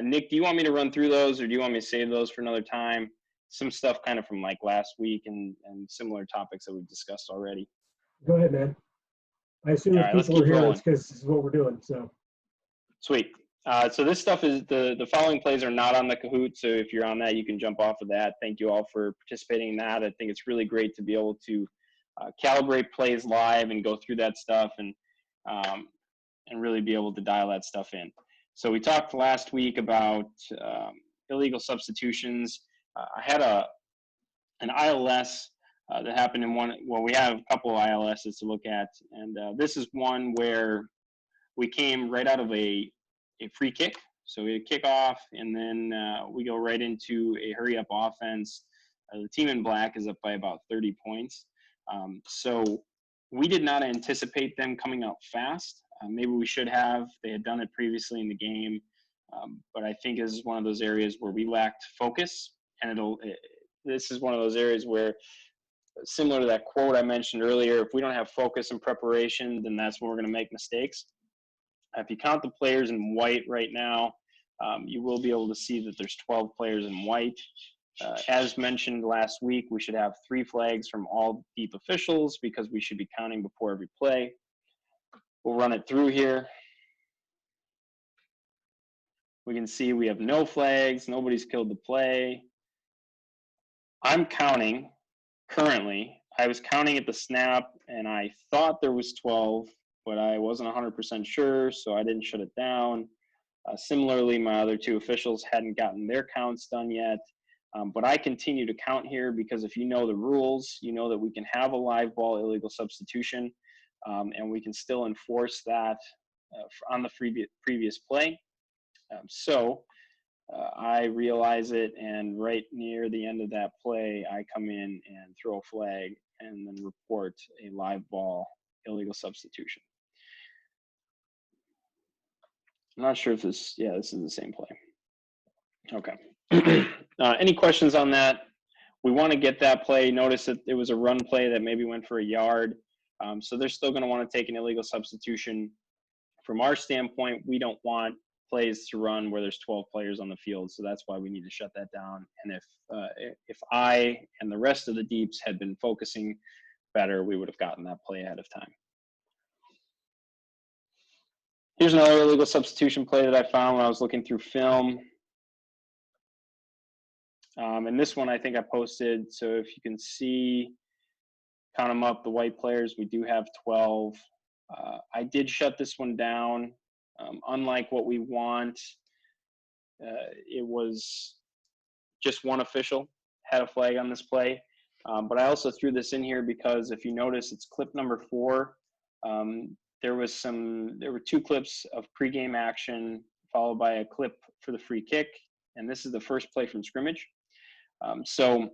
Nick, do you want me to run through those or do you want me to save those for another time? Some stuff kind of from like last week and similar topics that we've discussed already. Go ahead, man. I assume if people are here, it's because this is what we're doing. So sweet. So this stuff is the following plays are not on the Kahoot. So if you're on that, you can jump off of that. Thank you all for participating in that. I think it's really great to be able to calibrate plays live and go through that stuff and really be able to dial that stuff in. So we talked last week about illegal substitutions. I had an ILS that happened in one. Well, we have a couple of ILSs to look at, and this is one where we came right out of a free kick. So we kick off, and then we go right into a hurry-up offense. The team in black is up by about 30 points. So we did not anticipate them coming out fast. Maybe we should have. They had done it previously in the game, but I think this is one of those areas where we lacked focus. And this is one of those areas where, similar to that quote I mentioned earlier, if we don't have focus and preparation, then that's when we're going to make mistakes. If you count the players in white right now, you will be able to see that there's 12 players in white. As mentioned last week, we should have 3 flags from all deep officials because we should be counting before every play. We'll run it through here. We can see we have no flags. Nobody's killed the play. I'm counting currently. I was counting at the snap, and I thought there was 12, but I wasn't 100% sure, so I didn't shut it down. Similarly, my other 2 officials hadn't gotten their counts done yet. But I continue to count here because if you know the rules, you know that we can have a live ball illegal substitution, and we can still enforce that on the previous play. I realize it, and right near the end of that play, I come in and throw a flag and then report a live ball illegal substitution. I'm not sure if this is the same play. Okay. Any questions on that? We want to get that play. Notice that it was a run play that maybe went for a yard. So they're still going to want to take an illegal substitution. From our standpoint, we don't want plays to run where there's 12 players on the field. So that's why we need to shut that down. And if I and the rest of the deeps had been focusing better, we would have gotten that play ahead of time. Here's another illegal substitution play that I found when I was looking through film. And this one I think I posted. So if you can see, count them up, the white players, we do have 12. I did shut this one down. Unlike what we want, it was just one official had a flag on this play. But I also threw this in here because if you notice, it's clip number 4. There were 2 clips of pregame action followed by a clip for the free kick. And this is the first play from scrimmage. So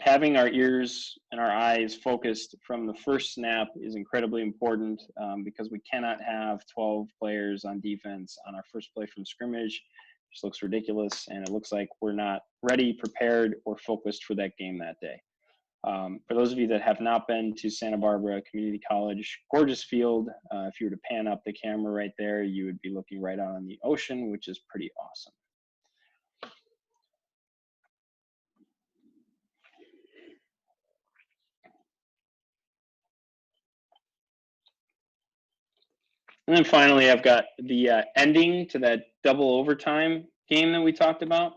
having our ears and our eyes focused from the first snap is incredibly important because we cannot have 12 players on defense on our first play from scrimmage. It just looks ridiculous, and it looks like we're not ready, prepared, or focused for that game that day. For those of you that have not been to Santa Barbara Community College, gorgeous field. If you were to pan up the camera right there, you would be looking right out on the ocean, which is pretty awesome. And then finally, I've got the ending to that double overtime game that we talked about,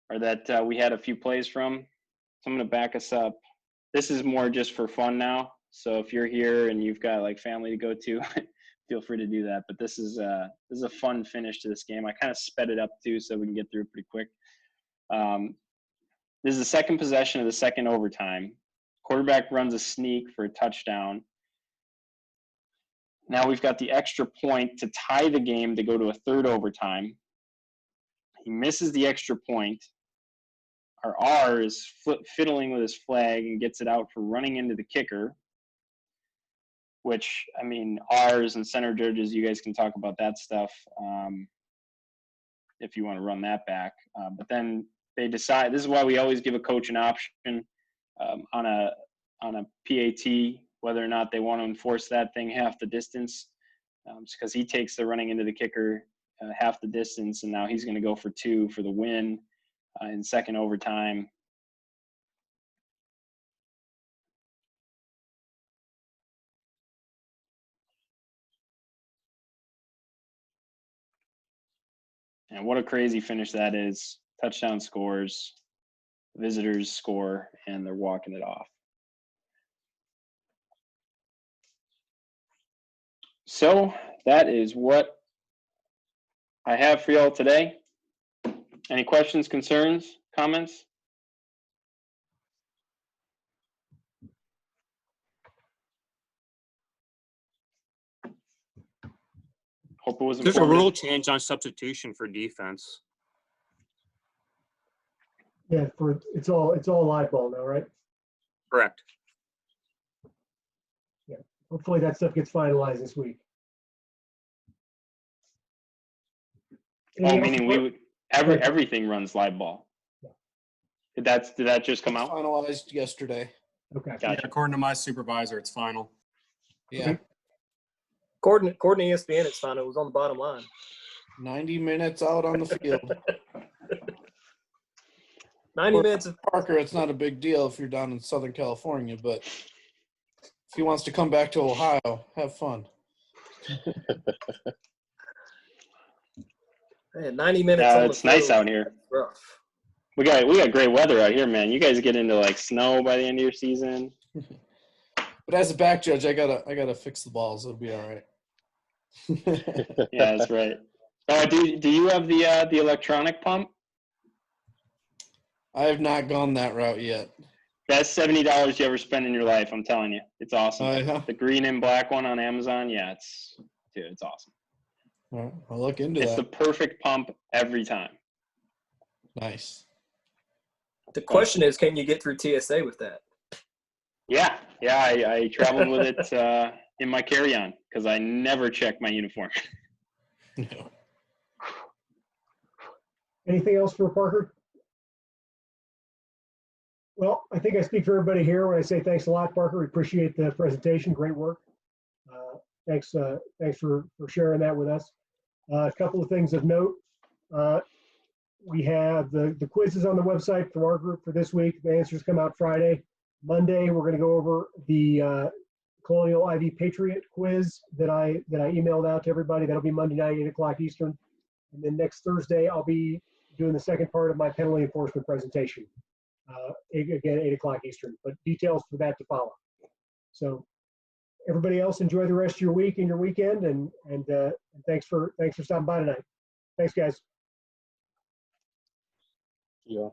or that we had a few plays from. So I'm going to back us up. This is more just for fun now. So if you're here and you've got like family to go to, feel free to do that. But this is a fun finish to this game. I kind of sped it up too so we can get through it pretty quick. This is the second possession of the second overtime. Quarterback runs a sneak for a touchdown. Now we've got the extra point to tie the game to go to a third overtime. He misses the extra point. Our R is fiddling with his flag and gets it out for running into the kicker, which, I mean, R's and center judges, you guys can talk about that stuff if you want to run that back. But then they decide, this is why we always give a coach an option on a PAT, whether or not they want to enforce that thing half the distance, because he takes the running into the kicker half the distance, and now he's going to go for 2 for the win in second overtime. And what a crazy finish that is. Touchdown scores, visitors score, and they're walking it off. So that is what I have for y'all today. Any questions, concerns, comments? Hope it was There's a informative. rule change on substitution for defense. Yeah, it's all live ball now, right? Correct. Yeah. Hopefully that stuff gets finalized this week. Meaning everything runs live ball. Yeah. Did that just come out? Finalized yesterday. Okay. Gotcha. Yeah, according to my supervisor, it's final. Yeah. Okay. According to ESPN, it's fine. It was on the bottom line. 90 minutes out on the field. 90 minutes. Parker, it's not a big deal if you're down in Southern California, but if he wants to come back to Ohio, have fun. Man, 90 minutes. Yeah, on it's the nice field. out here. Rough. We got great weather out here, man. You guys get into like snow by the end of your season. But as a back judge, I gotta fix the balls. It'll be all right. Yeah, that's right. Do you have the electronic pump? I have not gone that route yet. Best $70 you ever spent in your life. I'm telling you, it's awesome. Yeah. The green and black one on Amazon. Yeah, it's awesome. All right, I'll look into It's that. the perfect pump every time. Nice. The question is, can you get through TSA with that? Yeah. I traveled with it in my carry-on because I never check my uniform. No. Anything else for Parker? Well, I think I speak for everybody here when I say thanks a lot, Parker. We appreciate the presentation. Great work. Thanks for sharing that with us. A couple of things of note. We have the quizzes on the website for our group for this week. The answers come out Friday. Monday, we're going to go over the Colonial Ivy Patriot quiz that I emailed out to everybody. That'll be Monday night, 8 o'clock Eastern. And then next Thursday, I'll be doing the second part of my penalty enforcement presentation. Again, 8 o'clock Eastern, but details for that to follow. So everybody else, enjoy the rest of your week and your weekend, and thanks for stopping by tonight. Thanks, guys. Yeah.